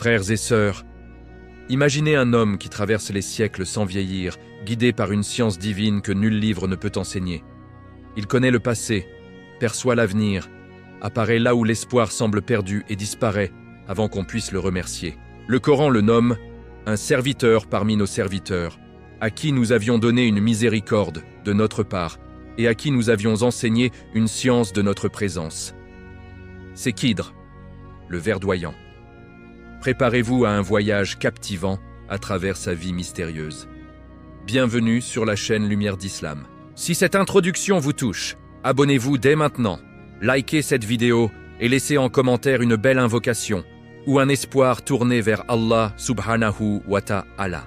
Frères et sœurs, imaginez un homme qui traverse les siècles sans vieillir, guidé par une science divine que nul livre ne peut enseigner. Il connaît le passé, perçoit l'avenir, apparaît là où l'espoir semble perdu et disparaît avant qu'on puisse le remercier. Le Coran le nomme un serviteur parmi nos serviteurs, à qui nous avions donné une miséricorde de notre part et à qui nous avions enseigné une science de notre présence. C'est Khidr, le verdoyant. Préparez-vous à un voyage captivant à travers sa vie mystérieuse. Bienvenue sur la chaîne Lumière d'Islam. Si cette introduction vous touche, abonnez-vous dès maintenant, likez cette vidéo et laissez en commentaire une belle invocation ou un espoir tourné vers Allah subhanahu wa ta'ala.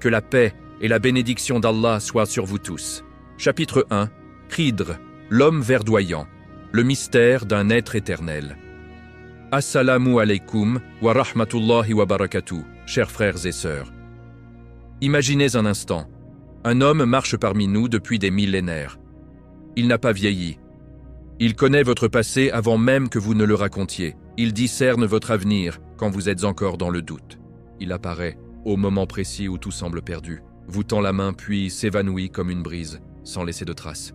Que la paix et la bénédiction d'Allah soient sur vous tous. Chapitre 1. Khidr, l'homme verdoyant, le mystère d'un être éternel. Assalamu alaikum wa rahmatullahi wa barakatuh, chers frères et sœurs. Imaginez un instant, un homme marche parmi nous depuis des millénaires. Il n'a pas vieilli. Il connaît votre passé avant même que vous ne le racontiez. Il discerne votre avenir quand vous êtes encore dans le doute. Il apparaît au moment précis où tout semble perdu, vous tend la main puis s'évanouit comme une brise, sans laisser de traces.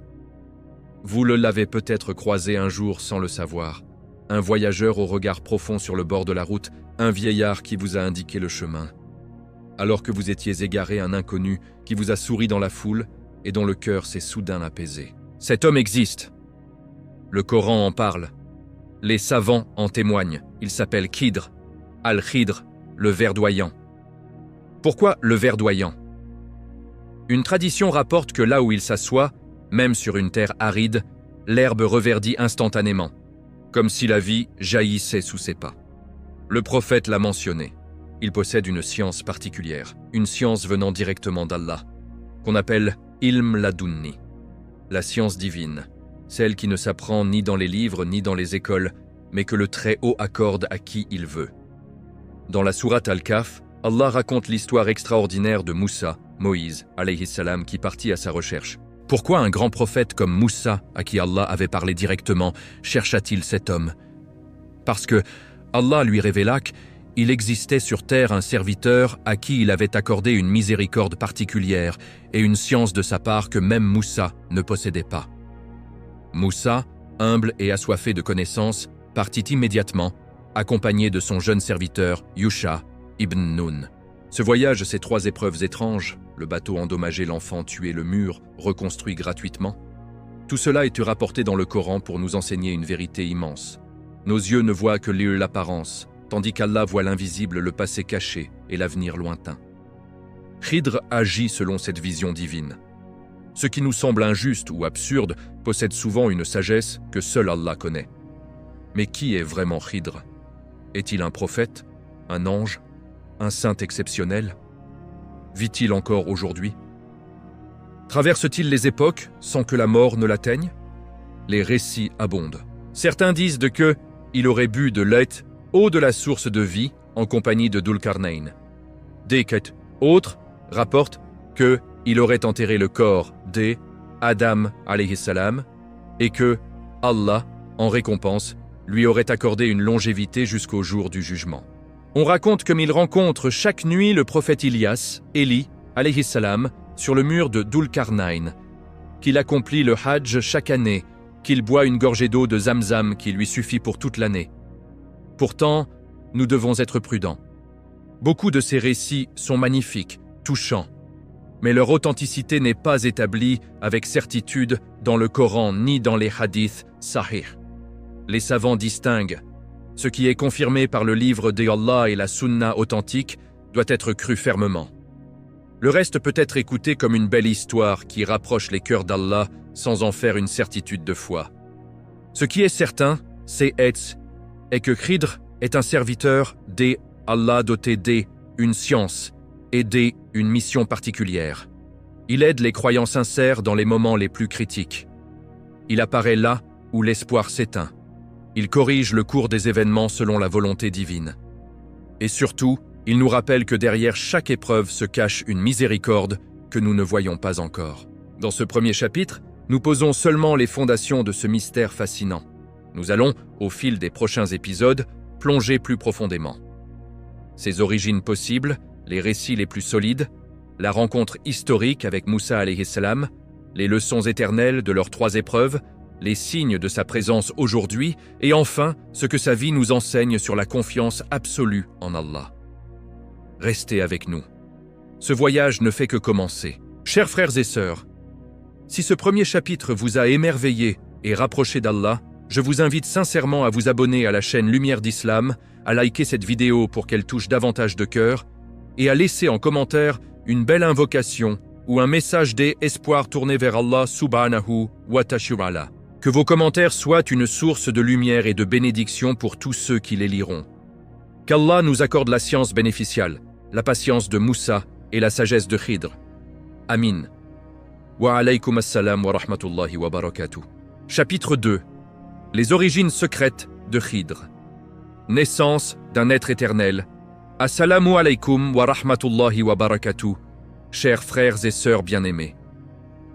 Vous l'avez peut-être croisé un jour sans le savoir. Un voyageur au regard profond sur le bord de la route, un vieillard qui vous a indiqué le chemin. Alors que vous étiez égaré, un inconnu qui vous a souri dans la foule et dont le cœur s'est soudain apaisé. Cet homme existe. Le Coran en parle. Les savants en témoignent. Il s'appelle Khidr, Al-Khidr, le verdoyant. Pourquoi le verdoyant? Une tradition rapporte que là où il s'assoit, même sur une terre aride, l'herbe reverdit instantanément, comme si la vie jaillissait sous ses pas. Le prophète l'a mentionné. Il possède une science particulière, une science venant directement d'Allah, qu'on appelle Ilm Ladunni, la science divine, celle qui ne s'apprend ni dans les livres ni dans les écoles, mais que le Très-Haut accorde à qui il veut. Dans la sourate Al-Kahf, Allah raconte l'histoire extraordinaire de Moussa, Moïse, alayhi salam, qui partit à sa recherche. Pourquoi un grand prophète comme Moussa, à qui Allah avait parlé directement, chercha-t-il cet homme? Parce que Allah lui révéla qu'il existait sur terre un serviteur à qui il avait accordé une miséricorde particulière et une science de sa part que même Moussa ne possédait pas. Moussa, humble et assoiffé de connaissances, partit immédiatement, accompagné de son jeune serviteur, Yusha ibn Nun. Ce voyage, ces 3 épreuves étranges, le bateau endommagé, l'enfant tué, le mur reconstruit gratuitement, tout cela est rapporté dans le Coran pour nous enseigner une vérité immense. Nos yeux ne voient que l'apparence, tandis qu'Allah voit l'invisible, le passé caché et l'avenir lointain. Khidr agit selon cette vision divine. Ce qui nous semble injuste ou absurde possède souvent une sagesse que seul Allah connaît. Mais qui est vraiment Khidr? Est-il un prophète? Un ange? Un saint exceptionnel? Vit-il encore aujourd'hui? Traverse-t-il les époques sans que la mort ne l'atteigne? Les récits abondent. Certains disent qu'il aurait bu de lait eau de la source de vie en compagnie de Dhul-Qarnayn. D'autres rapportent qu'il aurait enterré le corps d'Adam alayhi salam et que Allah, en récompense, lui aurait accordé une longévité jusqu'au jour du jugement. On raconte comme il rencontre chaque nuit le prophète Ilyas, Élie, alayhi salam, sur le mur de Dhul-Qarnayn, qu'il accomplit le Hajj chaque année, qu'il boit une gorgée d'eau de Zamzam qui lui suffit pour toute l'année. Pourtant, nous devons être prudents. Beaucoup de ces récits sont magnifiques, touchants, mais leur authenticité n'est pas établie avec certitude dans le Coran ni dans les hadiths sahih. Les savants distinguent. Ce qui est confirmé par le livre d'Allah et la sunna authentique doit être cru fermement. Le reste peut être écouté comme une belle histoire qui rapproche les cœurs d'Allah sans en faire une certitude de foi. Ce qui est certain, c'est que Khidr est un serviteur d'Allah doté d'une science et d'une mission particulière. Il aide les croyants sincères dans les moments les plus critiques. Il apparaît là où l'espoir s'éteint. Il corrige le cours des événements selon la volonté divine. Et surtout, il nous rappelle que derrière chaque épreuve se cache une miséricorde que nous ne voyons pas encore. Dans ce premier chapitre, nous posons seulement les fondations de ce mystère fascinant. Nous allons, au fil des prochains épisodes, plonger plus profondément. ses origines possibles, les récits les plus solides, la rencontre historique avec Moussa alayhi salam, les leçons éternelles de leurs 3 épreuves, les signes de sa présence aujourd'hui et enfin ce que sa vie nous enseigne sur la confiance absolue en Allah. Restez avec nous. Ce voyage ne fait que commencer. Chers frères et sœurs, si ce premier chapitre vous a émerveillé et rapproché d'Allah, je vous invite sincèrement à vous abonner à la chaîne Lumière d'Islam, à liker cette vidéo pour qu'elle touche davantage de cœurs et à laisser en commentaire une belle invocation ou un message d'espoir tourné vers Allah subhanahu wa ta'ala. Que vos commentaires soient une source de lumière et de bénédiction pour tous ceux qui les liront. Qu'Allah nous accorde la science bénéficiale, la patience de Moussa et la sagesse de Khidr. Amin. Wa alaykum assalam wa rahmatullahi wa barakatuh. Chapitre 2. Les origines secrètes de Khidr. Naissance d'un être éternel. Assalamu alaykum wa rahmatullahi wa barakatuh. Chers frères et sœurs bien-aimés.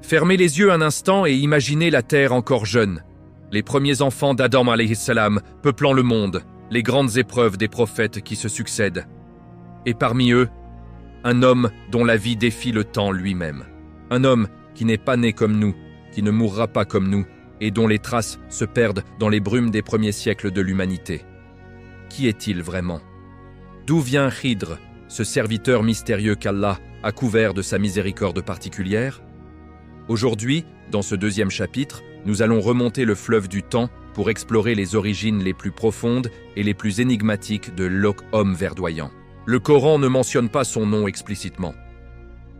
Fermez les yeux un instant et imaginez la terre encore jeune. Les premiers enfants d'Adam alayhi salam peuplant le monde, les grandes épreuves des prophètes qui se succèdent. Et parmi eux, un homme dont la vie défie le temps lui-même. Un homme qui n'est pas né comme nous, qui ne mourra pas comme nous, et dont les traces se perdent dans les brumes des premiers siècles de l'humanité. Qui est-il vraiment? D'où vient Khidr, ce serviteur mystérieux qu'Allah a couvert de sa miséricorde particulière? Aujourd'hui, dans ce 2e chapitre, nous allons remonter le fleuve du temps pour explorer les origines les plus profondes et les plus énigmatiques de l'homme verdoyant. Le Coran ne mentionne pas son nom explicitement.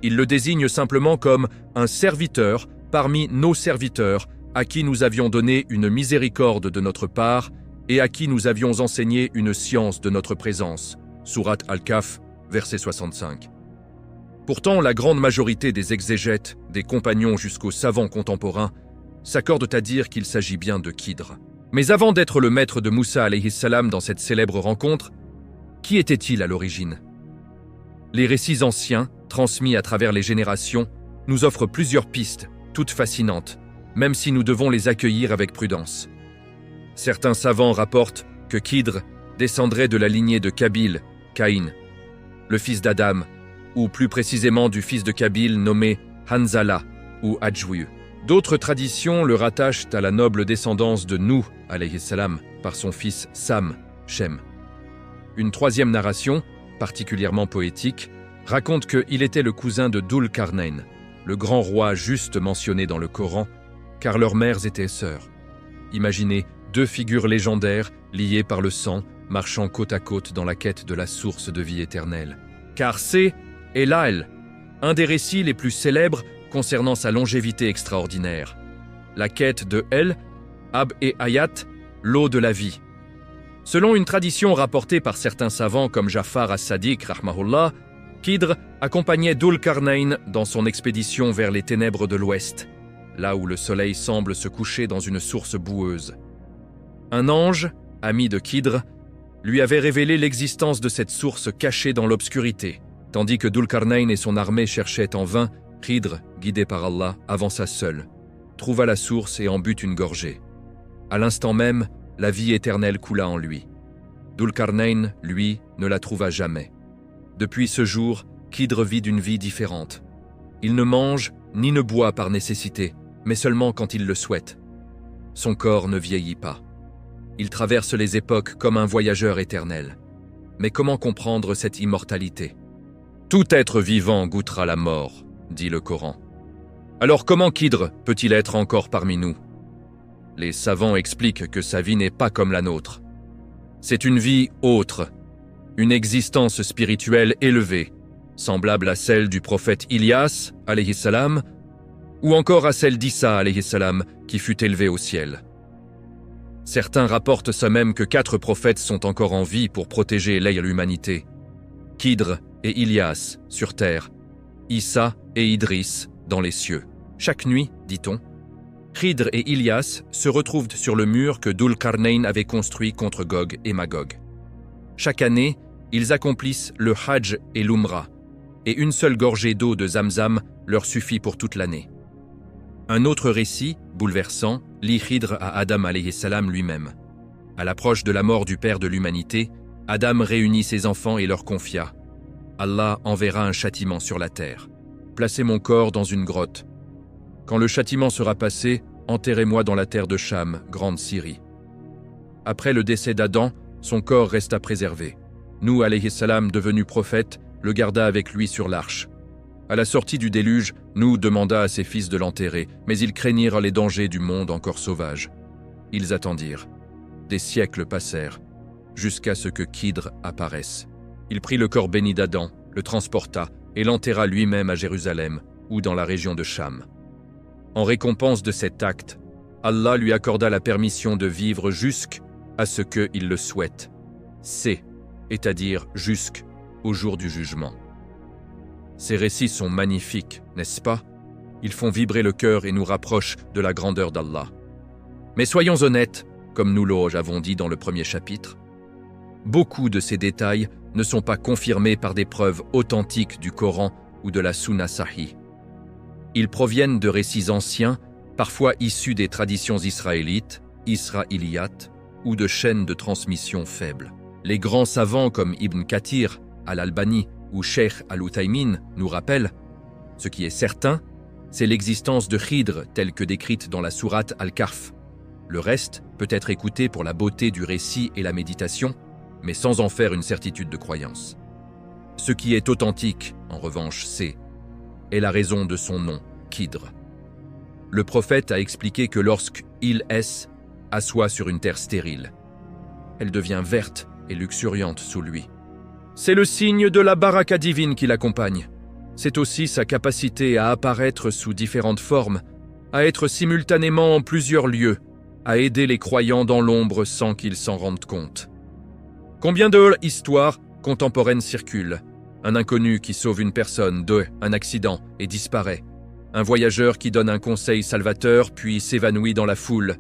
Il le désigne simplement comme un serviteur parmi nos serviteurs à qui nous avions donné une miséricorde de notre part et à qui nous avions enseigné une science de notre présence. Sourate Al-Kahf, verset 65. Pourtant, la grande majorité des exégètes, des compagnons jusqu'aux savants contemporains, s'accordent à dire qu'il s'agit bien de Khidr. Mais avant d'être le maître de Moussa alayhi salam dans cette célèbre rencontre, qui était-il à l'origine? Les récits anciens, transmis à travers les générations, nous offrent plusieurs pistes, toutes fascinantes, même si nous devons les accueillir avec prudence. Certains savants rapportent que Khidr descendrait de la lignée de Kabil, Caïn, le fils d'Adam, ou plus précisément du fils de Kabil nommé Hanzala ou Adjouy. D'autres traditions le rattachent à la noble descendance de Nuh alayhi salam par son fils Sam, Shem. Une 3e narration, particulièrement poétique, raconte qu'il était le cousin de Dhul Qarnayn, le grand roi juste mentionné dans le Coran, car leurs mères étaient sœurs. Imaginez 2 figures légendaires liées par le sang, marchant côte à côte dans la quête de la source de vie éternelle. Car c'est El-Al, un des récits les plus célèbres concernant sa longévité extraordinaire. La quête de El, Ab et Hayat, l'eau de la vie. Selon une tradition rapportée par certains savants comme Jafar as-Sadiq rahmahullah, Khidr accompagnait Dhul Qarnayn dans son expédition vers les ténèbres de l'ouest, là où le soleil semble se coucher dans une source boueuse. Un ange, ami de Khidr, lui avait révélé l'existence de cette source cachée dans l'obscurité. Tandis que Dhul Qarnayn et son armée cherchaient en vain, Khidr, guidé par Allah, avança seul, trouva la source et en but une gorgée. À l'instant même, la vie éternelle coula en lui. Dhul Qarnayn, lui, ne la trouva jamais. Depuis ce jour, Khidr vit d'une vie différente. Il ne mange ni ne boit par nécessité, mais seulement quand il le souhaite. Son corps ne vieillit pas. Il traverse les époques comme un voyageur éternel. Mais comment comprendre cette immortalité? Tout être vivant goûtera la mort, dit le Coran. Alors comment Khidr peut-il être encore parmi nous? Les savants expliquent que sa vie n'est pas comme la nôtre. C'est une vie autre, une existence spirituelle élevée, semblable à celle du prophète Ilyas, alayhi salam, ou encore à celle d'Issa, alayhi salam, qui fut élevé au ciel. Certains rapportent ça même que 4 prophètes sont encore en vie pour protéger l'humanité. Khidr et Ilyas sur terre, Issa et Idris dans les cieux. Chaque nuit, dit-on, Khidr et Ilyas se retrouvent sur le mur que Dhul Qarnayn avait construit contre Gog et Magog. Chaque année, ils accomplissent le Hajj et l'Umrah, et une seule gorgée d'eau de Zamzam leur suffit pour toute l'année. Un autre récit, bouleversant, lie Khidr à Adam alayhi salam lui-même. À l'approche de la mort du père de l'humanité, Adam réunit ses enfants et leur confia « Allah enverra un châtiment sur la terre. Placez mon corps dans une grotte. Quand le châtiment sera passé, enterrez-moi dans la terre de Cham, grande Syrie. » Après le décès d'Adam, son corps resta préservé. Nous, alayhi salam, devenu prophète, le garda avec lui sur l'arche. À la sortie du déluge, Nous demanda à ses fils de l'enterrer, mais ils craignirent les dangers du monde encore sauvage. Ils attendirent. Des siècles passèrent, jusqu'à ce que Khidr apparaisse. Il prit le corps béni d'Adam, le transporta et l'enterra lui-même à Jérusalem ou dans la région de Cham. En récompense de cet acte, Allah lui accorda la permission de vivre jusqu'à ce qu'il le souhaite, c'est-à-dire jusqu'au jour du jugement. Ces récits sont magnifiques, n'est-ce pas? Ils font vibrer le cœur et nous rapprochent de la grandeur d'Allah. Mais soyons honnêtes, comme nous l'avons dit dans le premier chapitre, beaucoup de ces détails ne sont pas confirmés par des preuves authentiques du Coran ou de la Sunna Sahih. Ils proviennent de récits anciens, parfois issus des traditions israélites, israéliates, ou de chaînes de transmission faibles. Les grands savants comme Ibn Kathir, Al-Albani ou Sheikh Al-Uthaymin nous rappellent, ce qui est certain, c'est l'existence de Khidr telle que décrite dans la sourate Al-Kahf. Le reste peut être écouté pour la beauté du récit et la méditation, mais sans en faire une certitude de croyance. Ce qui est authentique, en revanche, est la raison de son nom, Khidr. Le prophète a expliqué que lorsqu'il assoit sur une terre stérile, elle devient verte et luxuriante sous lui. C'est le signe de la baraka divine qui l'accompagne. C'est aussi sa capacité à apparaître sous différentes formes, à être simultanément en plusieurs lieux, à aider les croyants dans l'ombre sans qu'ils s'en rendent compte. Combien de histoires contemporaines circulent? Un inconnu qui sauve une personne d'un accident et disparaît. Un voyageur qui donne un conseil salvateur puis s'évanouit dans la foule.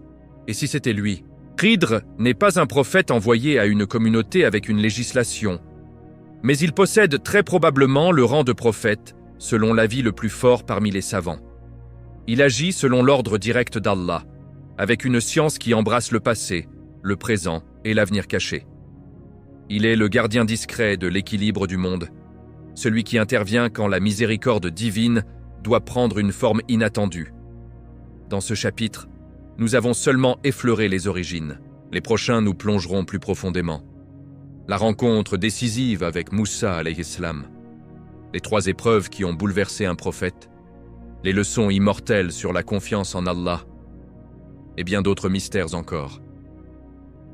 Et si c'était lui? Khidr n'est pas un prophète envoyé à une communauté avec une législation. Mais il possède très probablement le rang de prophète, selon l'avis le plus fort parmi les savants. Il agit selon l'ordre direct d'Allah, avec une science qui embrasse le passé, le présent et l'avenir caché. Il est le gardien discret de l'équilibre du monde, celui qui intervient quand la miséricorde divine doit prendre une forme inattendue. Dans ce chapitre, nous avons seulement effleuré les origines. Les prochains nous plongeront plus profondément. La rencontre décisive avec Moussa alayhi salam, les 3 épreuves qui ont bouleversé un prophète, les leçons immortelles sur la confiance en Allah, et bien d'autres mystères encore.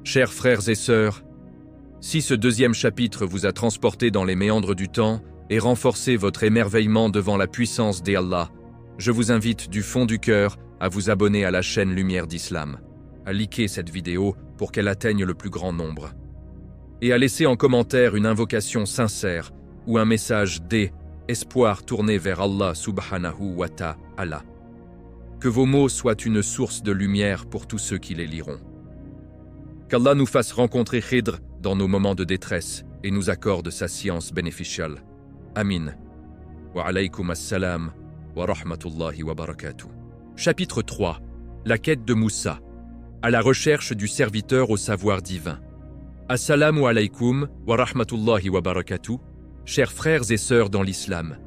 Chers frères et sœurs, si ce 2e chapitre vous a transporté dans les méandres du temps et renforcé votre émerveillement devant la puissance d'Allah, je vous invite du fond du cœur à vous abonner à la chaîne Lumière d'Islam, à liker cette vidéo pour qu'elle atteigne le plus grand nombre, et à laisser en commentaire une invocation sincère ou un message d'espoir tourné vers Allah subhanahu wa ta'ala. Que vos mots soient une source de lumière pour tous ceux qui les liront. Qu'Allah nous fasse rencontrer Khidr dans nos moments de détresse et nous accorde sa science bénéficiale. Amin. Wa alaykum assalam wa rahmatullahi wa barakatuh. Chapitre 3. La quête de Moussa. À la recherche du serviteur au savoir divin. Assalamu alaykum wa rahmatullahi wa barakatuh, chers frères et sœurs dans l'islam.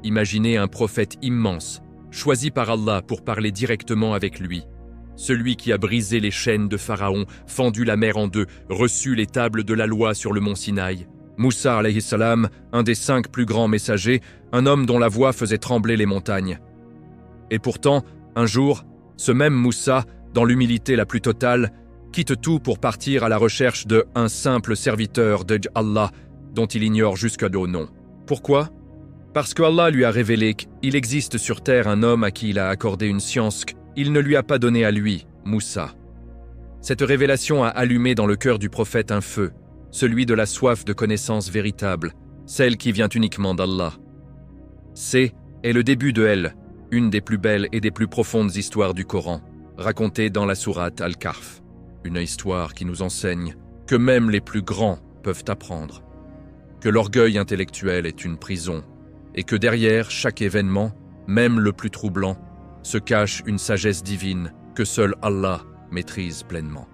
Imaginez un prophète immense, choisi par Allah pour parler directement avec lui. Celui qui a brisé les chaînes de Pharaon, fendu la mer en deux, reçu les tables de la loi sur le mont Sinaï. Moussa alayhi salam, un des 5 plus grands messagers, un homme dont la voix faisait trembler les montagnes. Et pourtant, un jour, ce même Moussa, dans l'humilité la plus totale, quitte tout pour partir à la recherche d'un simple serviteur d'Allah dont il ignore jusqu'à le nom. Pourquoi? Parce que Allah lui a révélé qu'il existe sur terre un homme à qui il a accordé une science qu'il ne lui a pas donnée à lui, Moussa. Cette révélation a allumé dans le cœur du prophète un feu, celui de la soif de connaissance véritable, celle qui vient uniquement d'Allah. C'est le début de elle, une des plus belles et des plus profondes histoires du Coran, racontée dans la sourate Al-Kahf. Une histoire qui nous enseigne que même les plus grands peuvent apprendre, que l'orgueil intellectuel est une prison, et que derrière chaque événement, même le plus troublant, se cache une sagesse divine que seul Allah maîtrise pleinement.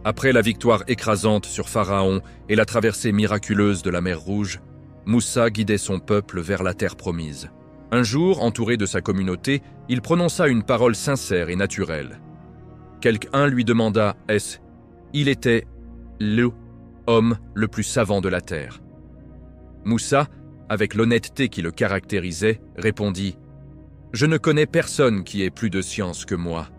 Après la victoire écrasante sur Pharaon et la traversée miraculeuse de la mer Rouge, Moussa guidait son peuple vers la terre promise. Un jour, entouré de sa communauté, il prononça une parole sincère et naturelle. Quelqu'un lui demanda « Est-ce » Il était l'homme le plus savant de la terre. Moussa, avec l'honnêteté qui le caractérisait, répondit « Je ne connais personne qui ait plus de science que moi. »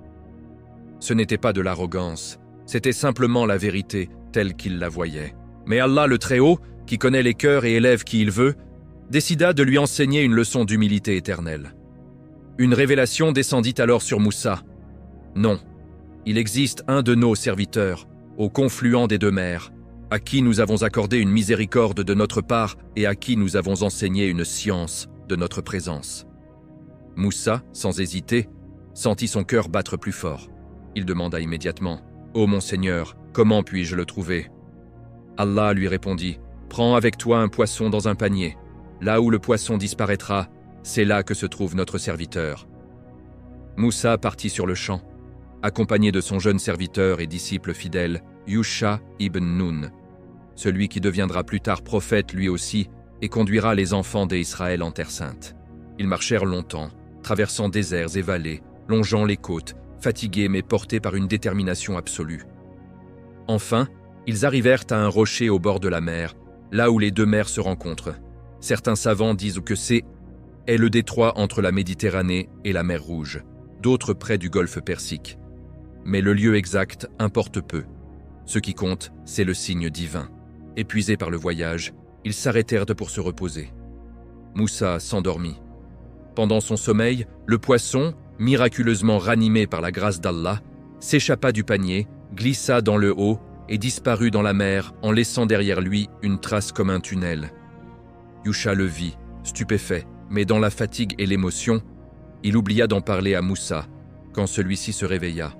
Ce n'était pas de l'arrogance, c'était simplement la vérité telle qu'il la voyait. Mais Allah le Très-Haut, qui connaît les cœurs et élève qui il veut, décida de lui enseigner une leçon d'humilité éternelle. Une révélation descendit alors sur Moussa. Non, il existe un de nos serviteurs, au confluent des deux mers, à qui nous avons accordé une miséricorde de notre part et à qui nous avons enseigné une science de notre présence. Moussa, sans hésiter, sentit son cœur battre plus fort. Il demanda immédiatement « Ô mon Seigneur, comment puis-je le trouver ?» Allah lui répondit « Prends avec toi un poisson dans un panier. Là où le poisson disparaîtra, c'est là que se trouve notre serviteur. » Moussa partit sur le champ, accompagné de son jeune serviteur et disciple fidèle, Yusha ibn Nun, celui qui deviendra plus tard prophète lui aussi et conduira les enfants d'Israël en Terre Sainte. Ils marchèrent longtemps, traversant déserts et vallées, longeant les côtes, fatigués mais portés par une détermination absolue. Enfin, ils arrivèrent à un rocher au bord de la mer, là où les deux mers se rencontrent. Certains savants disent que c'est le détroit entre la Méditerranée et la mer Rouge, d'autres près du golfe Persique. Mais le lieu exact importe peu. Ce qui compte, c'est le signe divin. Épuisés par le voyage, ils s'arrêtèrent pour se reposer. Moussa s'endormit. Pendant son sommeil, le poisson, miraculeusement ranimé par la grâce d'Allah, s'échappa du panier, glissa dans le haut et disparut dans la mer en laissant derrière lui une trace comme un tunnel. Yusha le vit, stupéfait, mais dans la fatigue et l'émotion, il oublia d'en parler à Moussa quand celui-ci se réveilla.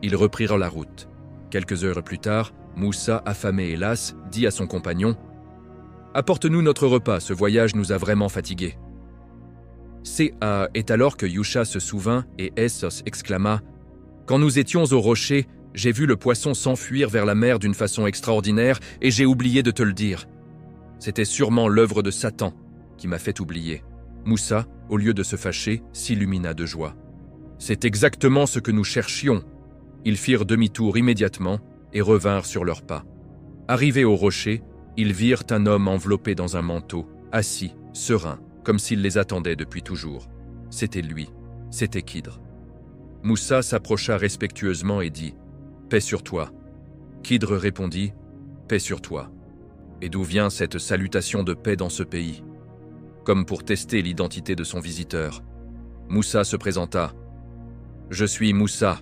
Ils reprirent la route. Quelques heures plus tard, Moussa, affamé et las, dit à son compagnon « Apporte-nous notre repas, ce voyage nous a vraiment fatigués. » C'est alors que Yusha se souvint et Essos exclama « Quand nous étions au rocher, j'ai vu le poisson s'enfuir vers la mer d'une façon extraordinaire et j'ai oublié de te le dire. C'était sûrement l'œuvre de Satan qui m'a fait oublier. » Moussa, au lieu de se fâcher, s'illumina de joie. « C'est exactement ce que nous cherchions. » Ils firent demi-tour immédiatement et revinrent sur leurs pas. Arrivés au rocher, ils virent un homme enveloppé dans un manteau, assis, serein, comme s'il les attendait depuis toujours. C'était lui, c'était Khidr. Moussa s'approcha respectueusement et dit « Paix sur toi ». Khidr répondit « Paix sur toi ». Et d'où vient cette salutation de paix dans ce pays? Comme pour tester l'identité de son visiteur, Moussa se présenta « Je suis Moussa ».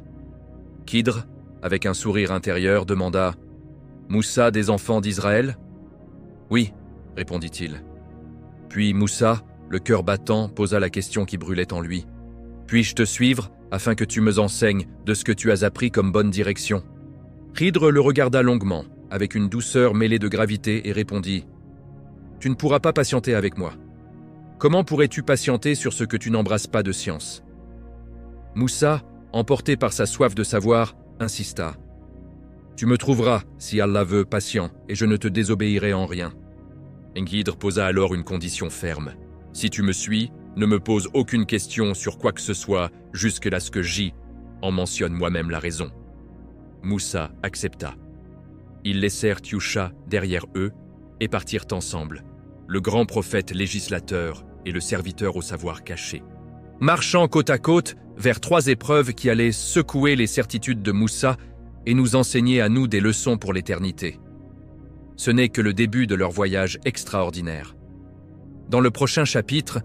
Khidr, avec un sourire intérieur, demanda « Moussa des enfants d'Israël » ?« Oui », répondit-il. Puis Moussa, le cœur battant, posa la question qui brûlait en lui. « Puis-je te suivre afin que tu me enseignes de ce que tu as appris comme bonne direction ?» Khidr le regarda longuement, avec une douceur mêlée de gravité, et répondit « Tu ne pourras pas patienter avec moi. Comment pourrais-tu patienter sur ce que tu n'embrasses pas de science ?» Moussa, emporté par sa soif de savoir, insista. « Tu me trouveras, si Allah veut, patient, et je ne te désobéirai en rien. » Khidr posa alors une condition ferme. « Si tu me suis, ne me pose aucune question sur quoi que ce soit jusque-là ce que j'y en mentionne moi-même la raison. » Moussa accepta. Ils laissèrent Yusha derrière eux et partirent ensemble, le grand prophète législateur et le serviteur au savoir caché. Marchant côte à côte vers trois épreuves qui allaient secouer les certitudes de Moussa et nous enseigner à nous des leçons pour l'éternité. Ce n'est que le début de leur voyage extraordinaire. Dans le prochain chapitre,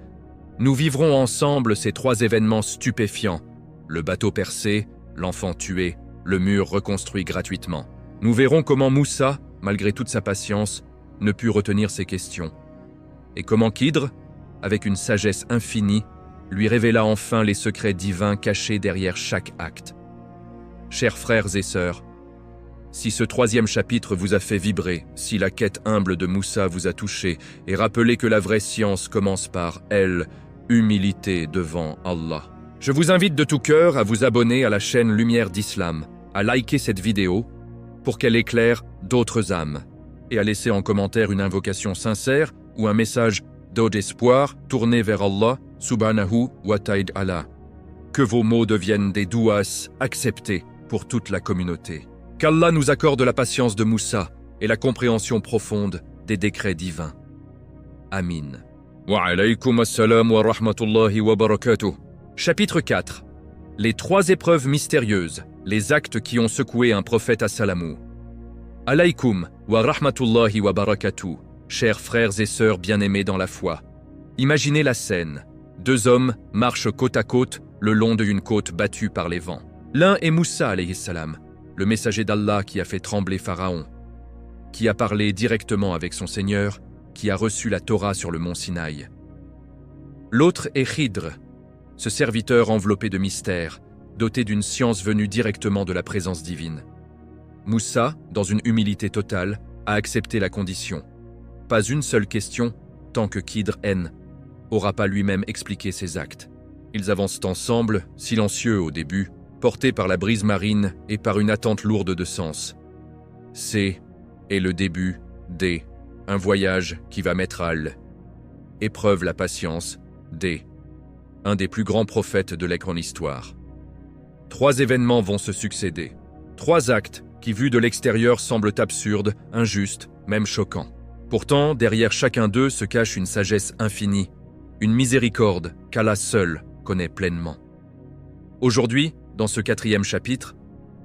nous vivrons ensemble ces trois événements stupéfiants, le bateau percé, l'enfant tué, le mur reconstruit gratuitement. Nous verrons comment Moussa, malgré toute sa patience, ne put retenir ses questions. Et comment Khidr, avec une sagesse infinie, lui révéla enfin les secrets divins cachés derrière chaque acte. Chers frères et sœurs, si ce troisième chapitre vous a fait vibrer, si la quête humble de Moussa vous a touché, et rappelé que la vraie science commence par humilité devant Allah. Je vous invite de tout cœur à vous abonner à la chaîne Lumière d'Islam, à liker cette vidéo pour qu'elle éclaire d'autres âmes, et à laisser en commentaire une invocation sincère ou un message d'eau d'espoir tourné vers Allah subhanahu wa ta'ala. Que vos mots deviennent des douas acceptés pour toute la communauté. Qu'Allah nous accorde la patience de Moussa et la compréhension profonde des décrets divins. Amin. Wa alaykum assalam wa rahmatullahi wa barakatuh. Chapitre 4. Les 3 épreuves mystérieuses, les actes qui ont secoué un prophète à Salamou. Alaykum wa rahmatullahi wa barakatuh, chers frères et sœurs bien-aimés dans la foi. Imaginez la scène. 2 hommes marchent côte à côte le long d'une côte battue par les vents. L'un est Moussa alayhi salam, le messager d'Allah qui a fait trembler Pharaon, qui a parlé directement avec son Seigneur, qui a reçu la Torah sur le mont Sinaï. L'autre est Khidr, ce serviteur enveloppé de mystères, doté d'une science venue directement de la présence divine. Moussa, dans une humilité totale, a accepté la condition. Pas une seule question, tant que Khidr n'aura pas lui-même expliqué ses actes. Ils avancent ensemble, silencieux au début, portés par la brise marine et par une attente lourde de sens. C'est le début un voyage qui va mettre à l'épreuve la patience un des plus grands prophètes de la grande histoire. 3 événements vont se succéder. 3 actes qui, vus de l'extérieur, semblent absurdes, injustes, même choquants. Pourtant, derrière chacun d'eux se cache une sagesse infinie, une miséricorde qu'Allah seul connaît pleinement. Aujourd'hui, dans ce 4e chapitre,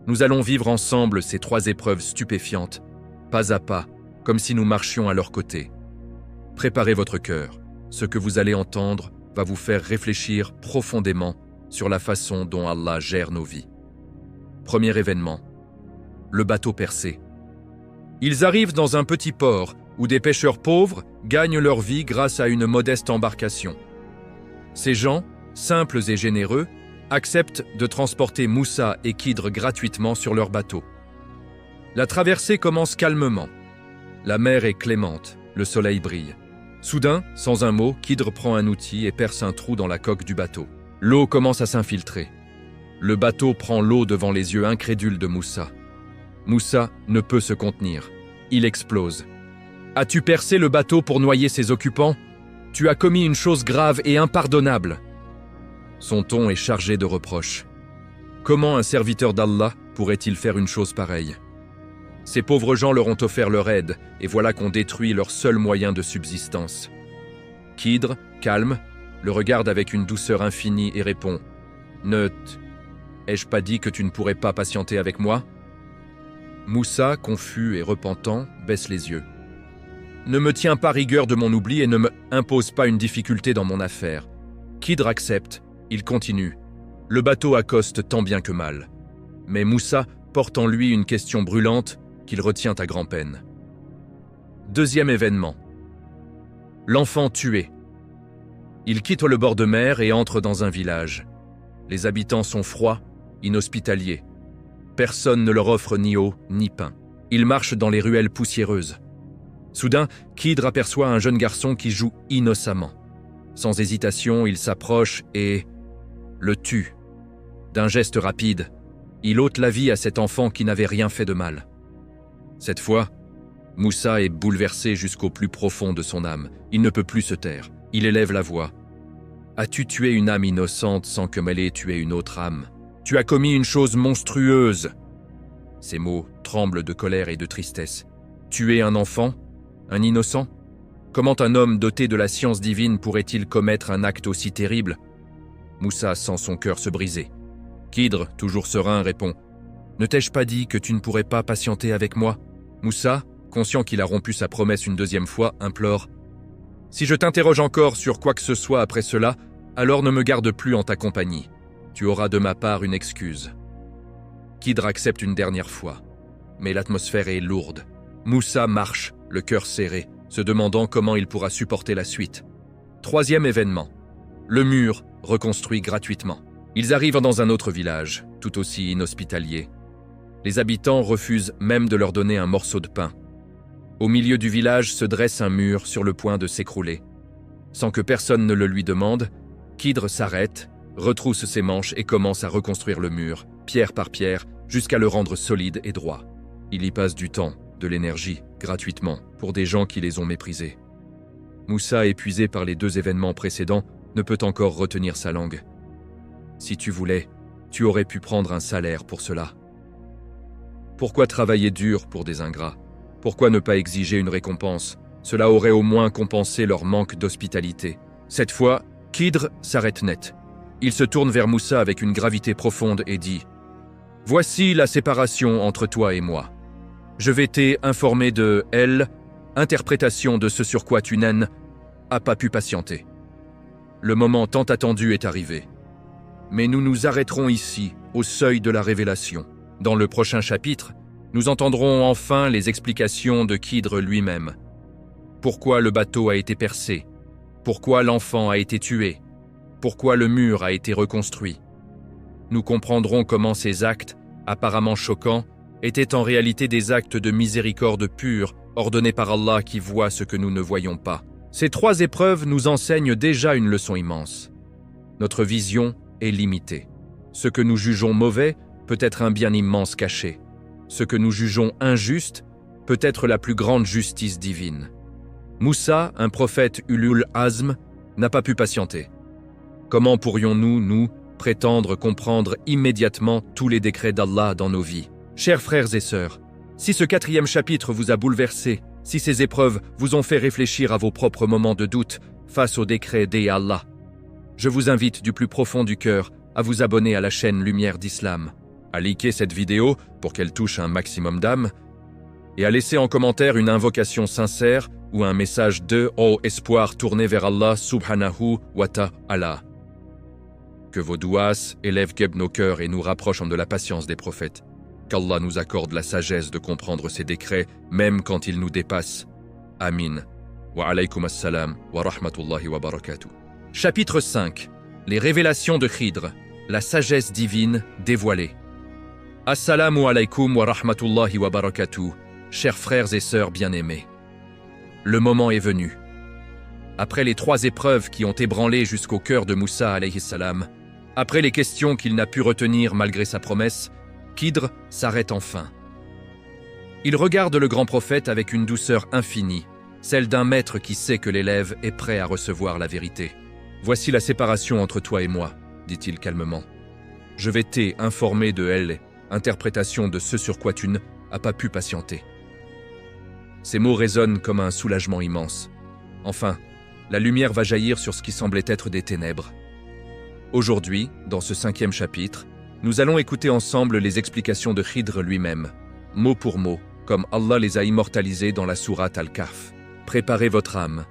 nous allons vivre ensemble ces 3 épreuves stupéfiantes, pas à pas, comme si nous marchions à leur côté. Préparez votre cœur. Ce que vous allez entendre va vous faire réfléchir profondément sur la façon dont Allah gère nos vies. Premier événement, le bateau percé. Ils arrivent dans un petit port où des pêcheurs pauvres gagnent leur vie grâce à une modeste embarcation. Ces gens, simples et généreux, acceptent de transporter Moussa et Khidr gratuitement sur leur bateau. La traversée commence calmement. La mer est clémente, le soleil brille. Soudain, sans un mot, Khidr prend un outil et perce un trou dans la coque du bateau. L'eau commence à s'infiltrer. Le bateau prend l'eau devant les yeux incrédules de Moussa. Moussa ne peut se contenir. Il explose. « As-tu percé le bateau pour noyer ses occupants ? Tu as commis une chose grave et impardonnable. » Son ton est chargé de reproches. Comment un serviteur d'Allah pourrait-il faire une chose pareille ? Ces pauvres gens leur ont offert leur aide, et voilà qu'on détruit leur seul moyen de subsistance. Khidr, calme, le regarde avec une douceur infinie et répond « Ne ai-je pas dit que tu ne pourrais pas patienter avec moi ?» Moussa, confus et repentant, baisse les yeux. « Ne me tiens pas rigueur de mon oubli et ne me impose pas une difficulté dans mon affaire. » Khidr accepte, il continue. Le bateau accoste tant bien que mal. Mais Moussa porte en lui une question brûlante qu'il retient à grand-peine. Deuxième événement. L'enfant tué. Il quitte le bord de mer et entre dans un village. Les habitants sont froids, inhospitaliers. Personne ne leur offre ni eau ni pain. Ils marchent dans les ruelles poussiéreuses. Soudain, Khidr aperçoit un jeune garçon qui joue innocemment. Sans hésitation, il s'approche et le tue. D'un geste rapide, il ôte la vie à cet enfant qui n'avait rien fait de mal. Cette fois, Moussa est bouleversé jusqu'au plus profond de son âme. Il ne peut plus se taire. Il élève la voix. « As-tu tué une âme innocente sans que elle ait tué une autre âme ? Tu as commis une chose monstrueuse !» Ces mots tremblent de colère et de tristesse. Tuer un enfant ? Un innocent ? Comment un homme doté de la science divine pourrait-il commettre un acte aussi terrible ? Moussa sent son cœur se briser. Khidr, toujours serein, répond « Ne t'ai-je pas dit que tu ne pourrais pas patienter avec moi ?» Moussa, conscient qu'il a rompu sa promesse une deuxième fois, implore « Si je t'interroge encore sur quoi que ce soit après cela, alors ne me garde plus en ta compagnie. Tu auras de ma part une excuse. » Khidr accepte une dernière fois. Mais l'atmosphère est lourde. Moussa marche, le cœur serré, se demandant comment il pourra supporter la suite. Troisième événement. Le mur, reconstruit gratuitement. Ils arrivent dans un autre village, tout aussi inhospitalier. Les habitants refusent même de leur donner un morceau de pain. Au milieu du village se dresse un mur sur le point de s'écrouler. Sans que personne ne le lui demande, Khidr s'arrête, retrousse ses manches et commence à reconstruire le mur, pierre par pierre, jusqu'à le rendre solide et droit. Il y passe du temps, de l'énergie, gratuitement, pour des gens qui les ont méprisés. Moussa, épuisé par les 2 événements précédents, ne peut encore retenir sa langue. Si tu voulais, tu aurais pu prendre un salaire pour cela. Pourquoi travailler dur pour des ingrats? Pourquoi ne pas exiger une récompense? Cela aurait au moins compensé leur manque d'hospitalité. Cette fois, Khidr s'arrête net. Il se tourne vers Moussa avec une gravité profonde et dit « Voici la séparation entre toi et moi. Je vais t'informer de elle, interprétation de ce sur quoi tu n'as pas pu patienter. Le moment tant attendu est arrivé. Mais nous nous arrêterons ici, au seuil de la révélation. Dans le prochain chapitre, nous entendrons enfin les explications de Khidr lui-même. Pourquoi le bateau a été percé? Pourquoi l'enfant a été tué? Pourquoi le mur a été reconstruit? Nous comprendrons comment ces actes, apparemment choquants, étaient en réalité des actes de miséricorde pure, ordonnés par Allah qui voit ce que nous ne voyons pas. Ces 3 épreuves nous enseignent déjà une leçon immense. Notre vision est limitée. Ce que nous jugeons mauvais peut être un bien immense caché. Ce que nous jugeons injuste peut être la plus grande justice divine. Moussa, un prophète ulul azm, n'a pas pu patienter. Comment pourrions-nous, nous, prétendre comprendre immédiatement tous les décrets d'Allah dans nos vies? Chers frères et sœurs, si ce 4e chapitre vous a bouleversé, si ces épreuves vous ont fait réfléchir à vos propres moments de doute face aux décrets d'Allah, je vous invite du plus profond du cœur à vous abonner à la chaîne Lumière d'Islam, à liker cette vidéo pour qu'elle touche un maximum d'âmes, et à laisser en commentaire une invocation sincère ou un message de espoir tourné vers Allah subhanahu wa ta'ala. Que vos douas élèvent nos cœurs et nous rapprochent de la patience des prophètes. Qu'Allah nous accorde la sagesse de comprendre ses décrets, même quand ils nous dépassent. Amin. Wa alaykum assalam wa rahmatullahi wa barakatuh. Chapitre 5. Les révélations de Khidr, la sagesse divine dévoilée. Assalamu alaykum wa rahmatullahi wa barakatuh, chers frères et sœurs bien-aimés. Le moment est venu. Après les 3 épreuves qui ont ébranlé jusqu'au cœur de Moussa alayhi salam, après les questions qu'il n'a pu retenir malgré sa promesse, Khidr s'arrête enfin. Il regarde le grand prophète avec une douceur infinie, celle d'un maître qui sait que l'élève est prêt à recevoir la vérité. « Voici la séparation entre toi et moi, dit-il calmement. Je vais t'informer de elle, interprétation de ce sur quoi tu n'as pas pu patienter. » Ces mots résonnent comme un soulagement immense. Enfin, la lumière va jaillir sur ce qui semblait être des ténèbres. Aujourd'hui, dans ce 5e chapitre, nous allons écouter ensemble les explications de Khidr lui-même, mot pour mot, comme Allah les a immortalisés dans la sourate Al-Kahf. Préparez votre âme.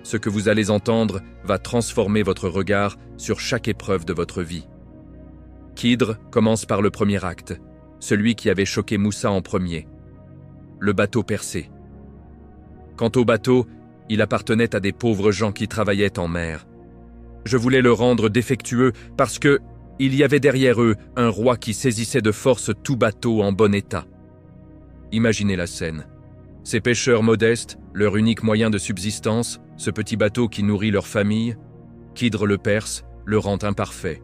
Ce que vous allez entendre va transformer votre regard sur chaque épreuve de votre vie. Khidr commence par le premier acte, celui qui avait choqué Moussa en premier. Le bateau percé. Quant au bateau, il appartenait à des pauvres gens qui travaillaient en mer. Je voulais le rendre défectueux parce que il y avait derrière eux un roi qui saisissait de force tout bateau en bon état. Imaginez la scène. Ces pêcheurs modestes, leur unique moyen de subsistance, ce petit bateau qui nourrit leur famille, Khidr le perce, le rend imparfait.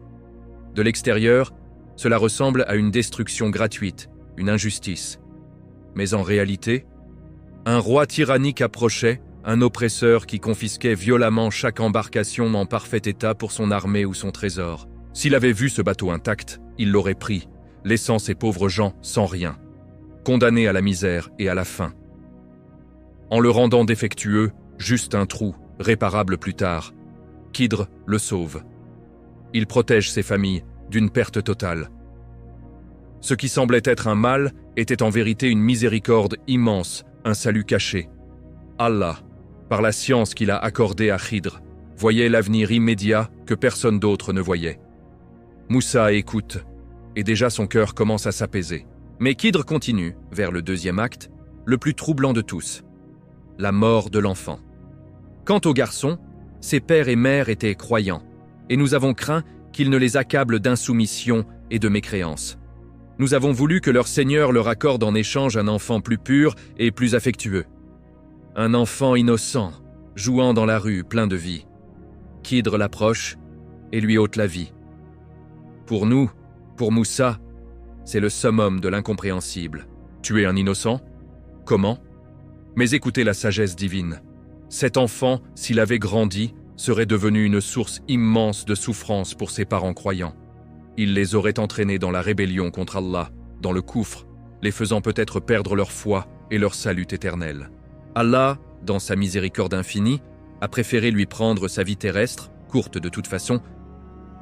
De l'extérieur, cela ressemble à une destruction gratuite, une injustice. Mais en réalité, un roi tyrannique approchait, un oppresseur qui confisquait violemment chaque embarcation en parfait état pour son armée ou son trésor. S'il avait vu ce bateau intact, il l'aurait pris, laissant ces pauvres gens sans rien, condamnés à la misère et à la faim. En le rendant défectueux, juste un trou, réparable plus tard, Khidr le sauve. Il protège ses familles d'une perte totale. Ce qui semblait être un mal était en vérité une miséricorde immense, un salut caché. Allah, par la science qu'il a accordée à Khidr, voyait l'avenir immédiat que personne d'autre ne voyait. Moussa écoute, et déjà son cœur commence à s'apaiser. Mais Khidr continue, vers le 2e acte, le plus troublant de tous, la mort de l'enfant. Quant au garçon, ses pères et mères étaient croyants, et nous avons craint qu'ils ne les accablent d'insoumission et de mécréance. Nous avons voulu que leur Seigneur leur accorde en échange un enfant plus pur et plus affectueux. Un enfant innocent, jouant dans la rue, plein de vie. Khidr l'approche et lui ôte la vie. Pour nous, pour Moussa, c'est le summum de l'incompréhensible. Tuer un innocent? Comment? Mais écoutez la sagesse divine. Cet enfant, s'il avait grandi, serait devenu une source immense de souffrance pour ses parents croyants. Il les aurait entraînés dans la rébellion contre Allah, dans le koufr, les faisant peut-être perdre leur foi et leur salut éternel. Allah, dans sa miséricorde infinie, a préféré lui prendre sa vie terrestre, courte de toute façon,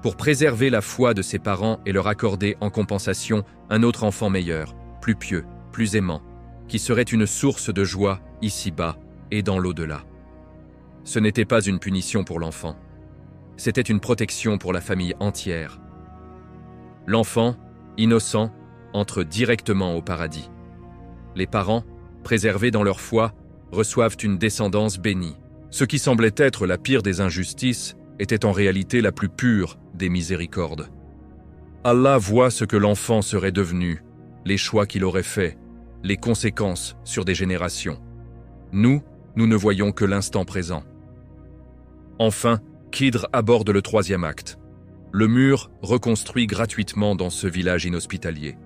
pour préserver la foi de ses parents et leur accorder en compensation un autre enfant meilleur, plus pieux, plus aimant, qui serait une source de joie ici-bas et dans l'au-delà. Ce n'était pas une punition pour l'enfant, c'était une protection pour la famille entière. L'enfant, innocent, entre directement au paradis. Les parents, préservés dans leur foi, reçoivent une descendance bénie. Ce qui semblait être la pire des injustices était en réalité la plus pure des miséricordes. Allah voit ce que l'enfant serait devenu, les choix qu'il aurait faits, les conséquences sur des générations. Nous ne voyons que l'instant présent. Enfin, Khidr aborde le troisième acte. Le mur reconstruit gratuitement dans ce village inhospitalier.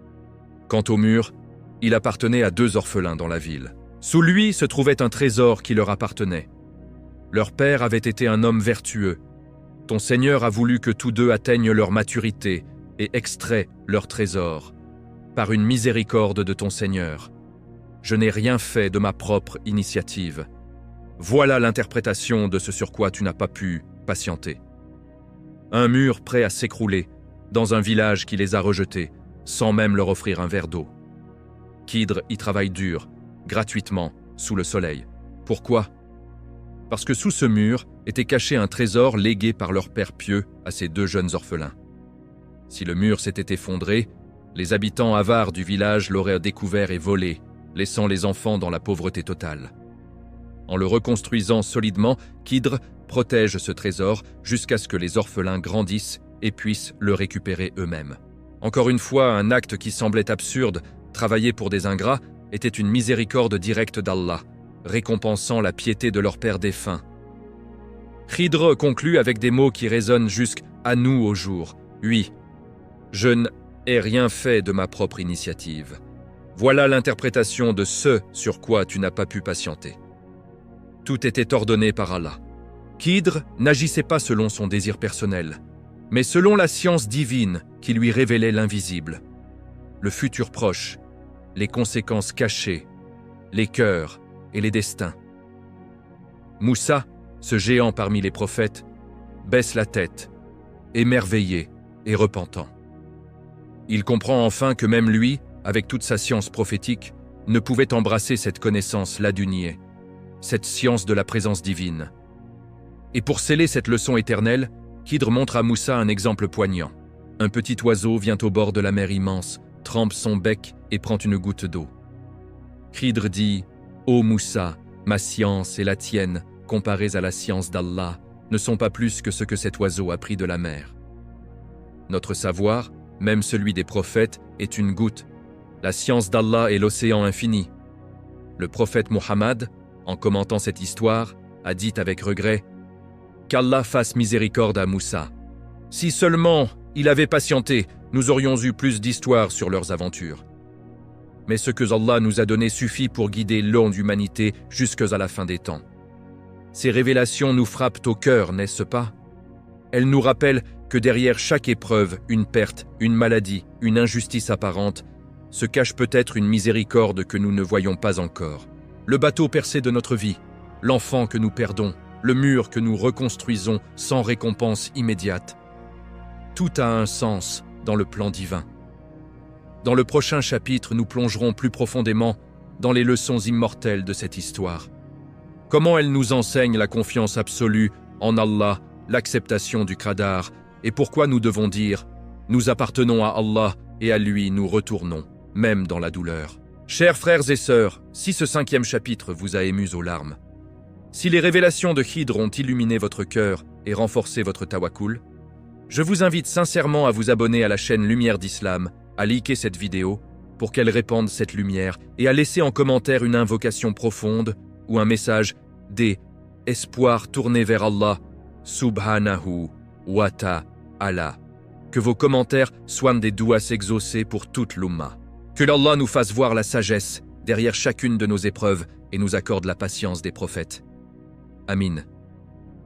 Quant au mur, il appartenait à 2 orphelins dans la ville. Sous lui se trouvait un trésor qui leur appartenait. Leur père avait été un homme vertueux. Ton Seigneur a voulu que tous 2 atteignent leur maturité et extrait leur trésor. Par une miséricorde de ton Seigneur. Je n'ai rien fait de ma propre initiative. Voilà l'interprétation de ce sur quoi tu n'as pas pu patienter. Un mur prêt à s'écrouler, dans un village qui les a rejetés, sans même leur offrir un verre d'eau. Khidr y travaille dur, gratuitement, sous le soleil. Pourquoi? Parce que sous ce mur était caché un trésor légué par leur père pieux à ces 2 jeunes orphelins. Si le mur s'était effondré, les habitants avares du village l'auraient découvert et volé, laissant les enfants dans la pauvreté totale. En le reconstruisant solidement, Khidr protège ce trésor jusqu'à ce que les orphelins grandissent et puissent le récupérer eux-mêmes. Encore une fois, un acte qui semblait absurde, travailler pour des ingrats, était une miséricorde directe d'Allah, récompensant la piété de leur père défunt. Khidr conclut avec des mots qui résonnent jusqu'à nous au jour. Oui, je n'ai rien fait de ma propre initiative. Voilà l'interprétation de ce sur quoi tu n'as pas pu patienter. Tout était ordonné par Allah. Khidr n'agissait pas selon son désir personnel, mais selon la science divine qui lui révélait l'invisible, le futur proche, les conséquences cachées, les cœurs et les destins. Moussa, ce géant parmi les prophètes, baisse la tête, émerveillé et repentant. Il comprend enfin que même lui, avec toute sa science prophétique, ne pouvait embrasser cette connaissance-là du niais, cette science de la présence divine. Et pour sceller cette leçon éternelle, Khidr montre à Moussa un exemple poignant. Un petit oiseau vient au bord de la mer immense, trempe son bec et prend une goutte d'eau. Khidr dit « Ô Moussa, ma science et la tienne, comparées à la science d'Allah, ne sont pas plus que ce que cet oiseau a pris de la mer. Notre savoir, même celui des prophètes, est une goutte. La science d'Allah est l'océan infini. » Le prophète Mohammed, en commentant cette histoire, a dit avec regret « Qu'Allah fasse miséricorde à Moussa. Si seulement il avait patienté, nous aurions eu plus d'histoires sur leurs aventures. Mais ce que Allah nous a donné suffit pour guider l'humanité jusqu'à la fin des temps. Ces révélations nous frappent au cœur, n'est-ce pas? Elles nous rappellent que derrière chaque épreuve, une perte, une maladie, une injustice apparente, se cache peut-être une miséricorde que nous ne voyons pas encore. Le bateau percé de notre vie, l'enfant que nous perdons, le mur que nous reconstruisons sans récompense immédiate. Tout a un sens dans le plan divin. Dans le prochain chapitre, nous plongerons plus profondément dans les leçons immortelles de cette histoire. Comment elle nous enseigne la confiance absolue en Allah, l'acceptation du qadar, et pourquoi nous devons dire « Nous appartenons à Allah et à lui nous retournons, même dans la douleur ». Chers frères et sœurs, si ce 5e chapitre vous a émus aux larmes, si les révélations de Khidr ont illuminé votre cœur et renforcé votre tawakkul, je vous invite sincèrement à vous abonner à la chaîne Lumière d'Islam, à liker cette vidéo pour qu'elle répande cette lumière et à laisser en commentaire une invocation profonde ou un message d'espoir tourné vers Allah, subhanahu wa ta'ala. Que vos commentaires soient des douas exaucés pour toute l'umma. Que l'Allah nous fasse voir la sagesse derrière chacune de nos épreuves et nous accorde la patience des prophètes. Amin.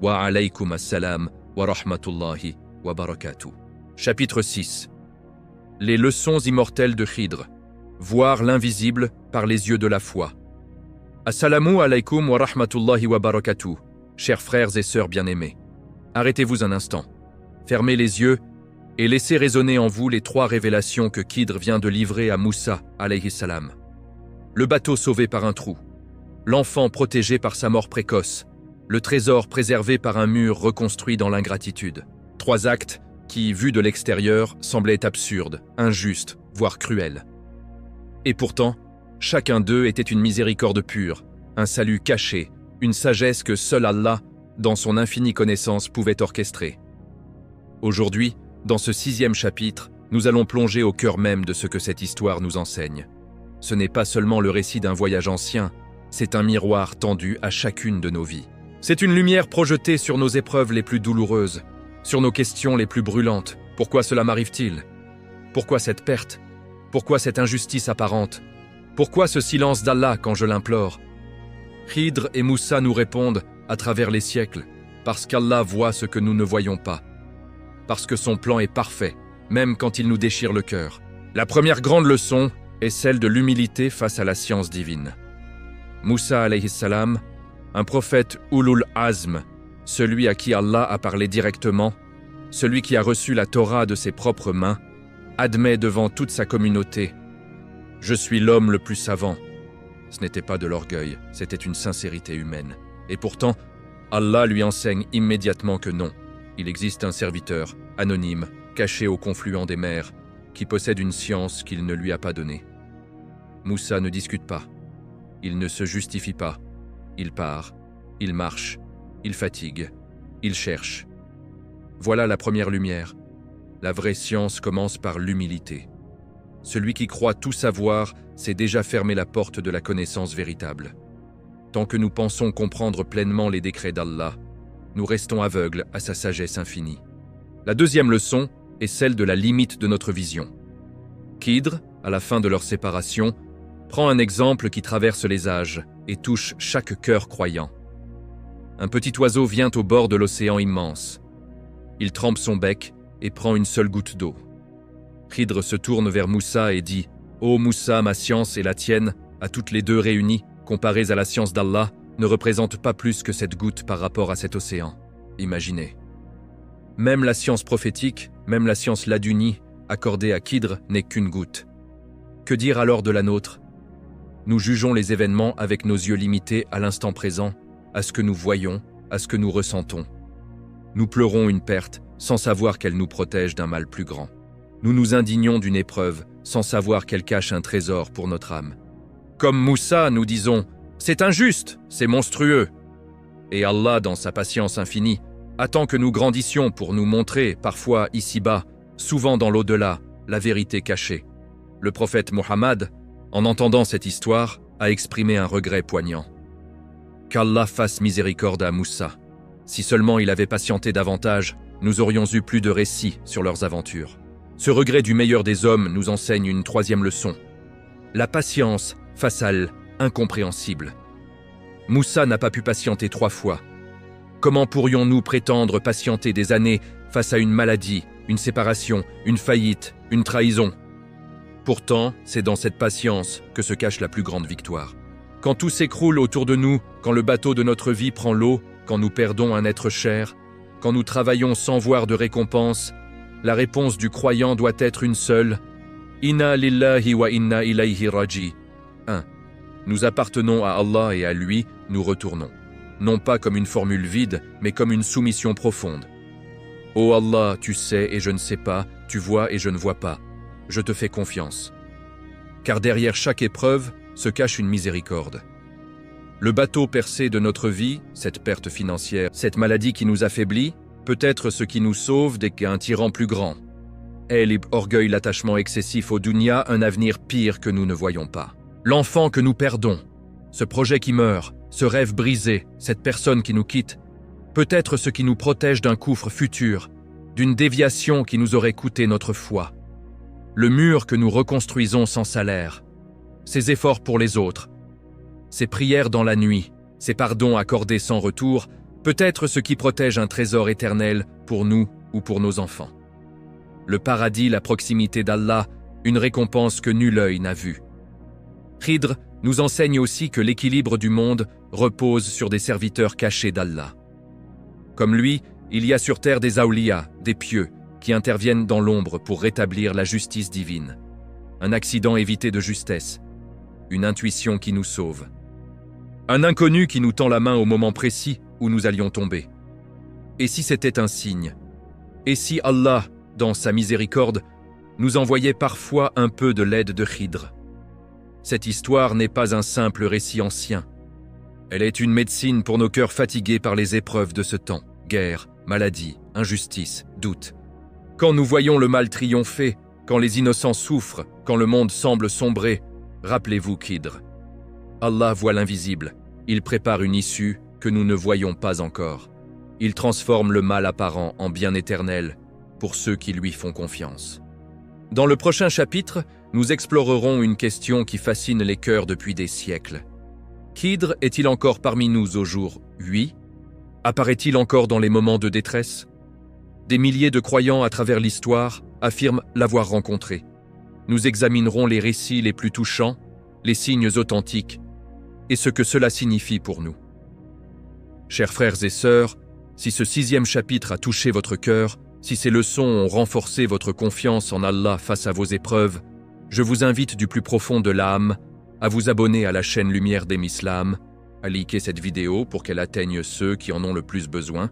Wa alaykum assalam wa rahmatullahi wa barakatuh. Chapitre 6. Les leçons immortelles de Khidr. Voir l'invisible par les yeux de la foi. Assalamu alaykum wa rahmatullahi wa barakatuh. Chers frères et sœurs bien-aimés. Arrêtez-vous un instant. Fermez les yeux et laissez résonner en vous les 3 révélations que Khidr vient de livrer à Moussa alayhi salam. Le bateau sauvé par un trou. L'enfant protégé par sa mort précoce. Le trésor préservé par un mur reconstruit dans l'ingratitude. 3 actes qui, vus de l'extérieur, semblaient absurdes, injustes, voire cruels. Et pourtant, chacun d'eux était une miséricorde pure, un salut caché, une sagesse que seul Allah, dans son infinie connaissance, pouvait orchestrer. Aujourd'hui, dans ce 6e chapitre, nous allons plonger au cœur même de ce que cette histoire nous enseigne. Ce n'est pas seulement le récit d'un voyage ancien, c'est un miroir tendu à chacune de nos vies. C'est une lumière projetée sur nos épreuves les plus douloureuses, sur nos questions les plus brûlantes. Pourquoi cela m'arrive-t-il? Pourquoi cette perte? Pourquoi cette injustice apparente? Pourquoi ce silence d'Allah quand je l'implore? Khidr et Moussa nous répondent à travers les siècles, parce qu'Allah voit ce que nous ne voyons pas, parce que son plan est parfait, même quand il nous déchire le cœur. La première grande leçon est celle de l'humilité face à la science divine. Moussa alayhi salam, un prophète Ulul Azm, celui à qui Allah a parlé directement, celui qui a reçu la Torah de ses propres mains, admet devant toute sa communauté « Je suis l'homme le plus savant ». Ce n'était pas de l'orgueil, c'était une sincérité humaine. Et pourtant, Allah lui enseigne immédiatement que non. Il existe un serviteur, anonyme, caché au confluent des mers, qui possède une science qu'il ne lui a pas donnée. Moussa ne discute pas. Il ne se justifie pas. Il part, il marche, il fatigue, il cherche. Voilà la première lumière. La vraie science commence par l'humilité. Celui qui croit tout savoir s'est déjà fermé la porte de la connaissance véritable. Tant que nous pensons comprendre pleinement les décrets d'Allah, nous restons aveugles à sa sagesse infinie. La deuxième leçon est celle de la limite de notre vision. Khidr, à la fin de leur séparation, prend un exemple qui traverse les âges et touche chaque cœur croyant. Un petit oiseau vient au bord de l'océan immense. Il trempe son bec et prend une seule goutte d'eau. Khidr se tourne vers Moussa et dit « Ô Moussa, ma science et la tienne, à toutes les deux réunies, comparées à la science d'Allah, ne représentent pas plus que cette goutte par rapport à cet océan. Imaginez. » Même la science prophétique, même la science ladunie, accordée à Khidr, n'est qu'une goutte. Que dire alors de la nôtre? Nous jugeons les événements avec nos yeux limités à l'instant présent, à ce que nous voyons, à ce que nous ressentons. Nous pleurons une perte sans savoir qu'elle nous protège d'un mal plus grand. Nous nous indignons d'une épreuve sans savoir qu'elle cache un trésor pour notre âme. Comme Moussa, nous disons « C'est injuste, c'est monstrueux ». Et Allah, dans sa patience infinie, attend que nous grandissions pour nous montrer, parfois ici-bas, souvent dans l'au-delà, la vérité cachée. Le prophète Mohammed, en entendant cette histoire, a exprimé un regret poignant. Qu'Allah fasse miséricorde à Moussa. Si seulement il avait patienté davantage, nous aurions eu plus de récits sur leurs aventures. Ce regret du meilleur des hommes nous enseigne une troisième leçon. La patience face à l'incompréhensible. Moussa n'a pas pu patienter 3 fois. Comment pourrions-nous prétendre patienter des années face à une maladie, une séparation, une faillite, une trahison? Pourtant, c'est dans cette patience que se cache la plus grande victoire. Quand tout s'écroule autour de nous, quand le bateau de notre vie prend l'eau, quand nous perdons un être cher, quand nous travaillons sans voir de récompense, la réponse du croyant doit être une seule « Inna lillahi wa inna ilayhi raji ». 1. Nous appartenons à Allah et à lui, nous retournons. Non pas comme une formule vide, mais comme une soumission profonde. « Ô Allah, tu sais et je ne sais pas, tu vois et je ne vois pas. Je te fais confiance. » Car derrière chaque épreuve se cache une miséricorde. Le bateau percé de notre vie, cette perte financière, cette maladie qui nous affaiblit, peut être ce qui nous sauve dès qu'un tyran plus grand. Orgueil, l'attachement excessif au dunya, un avenir pire que nous ne voyons pas. L'enfant que nous perdons, ce projet qui meurt, ce rêve brisé, cette personne qui nous quitte, peut être ce qui nous protège d'un gouffre futur, d'une déviation qui nous aurait coûté notre foi. le mur que nous reconstruisons sans salaire, ses efforts pour les autres, ses prières dans la nuit, ses pardons accordés sans retour, peut être ce qui protège un trésor éternel pour nous ou pour nos enfants. Le paradis, la proximité d'Allah, une récompense que nul œil n'a vue. Khidr nous enseigne aussi que l'équilibre du monde repose sur des serviteurs cachés d'Allah. Comme lui, il y a sur terre des awliya, des pieux, qui interviennent dans l'ombre pour rétablir la justice divine. Un accident évité de justesse, une intuition qui nous sauve. Un inconnu qui nous tend la main au moment précis où nous allions tomber. Et si c'était un signe? Et si Allah, dans sa miséricorde, nous envoyait parfois un peu de l'aide de Khidr? Cette histoire n'est pas un simple récit ancien. Elle est une médecine pour nos cœurs fatigués par les épreuves de ce temps. Guerre, maladie, injustice, doute. Quand nous voyons le mal triompher, quand les innocents souffrent, quand le monde semble sombrer, rappelez-vous Khidr. Allah voit l'invisible. Il prépare une issue que nous ne voyons pas encore. Il transforme le mal apparent en bien éternel pour ceux qui lui font confiance. Dans le prochain chapitre, nous explorerons une question qui fascine les cœurs depuis des siècles. Khidr est-il encore parmi nous au jour 8? Apparaît-il encore dans les moments de détresse? Des milliers de croyants à travers l'histoire affirment l'avoir rencontré. Nous examinerons les récits les plus touchants, les signes authentiques et ce que cela signifie pour nous. Chers frères et sœurs, si ce 6e chapitre a touché votre cœur, si ces leçons ont renforcé votre confiance en Allah face à vos épreuves, je vous invite du plus profond de l'âme à vous abonner à la chaîne Lumière d'Em Islam, à liker cette vidéo pour qu'elle atteigne ceux qui en ont le plus besoin,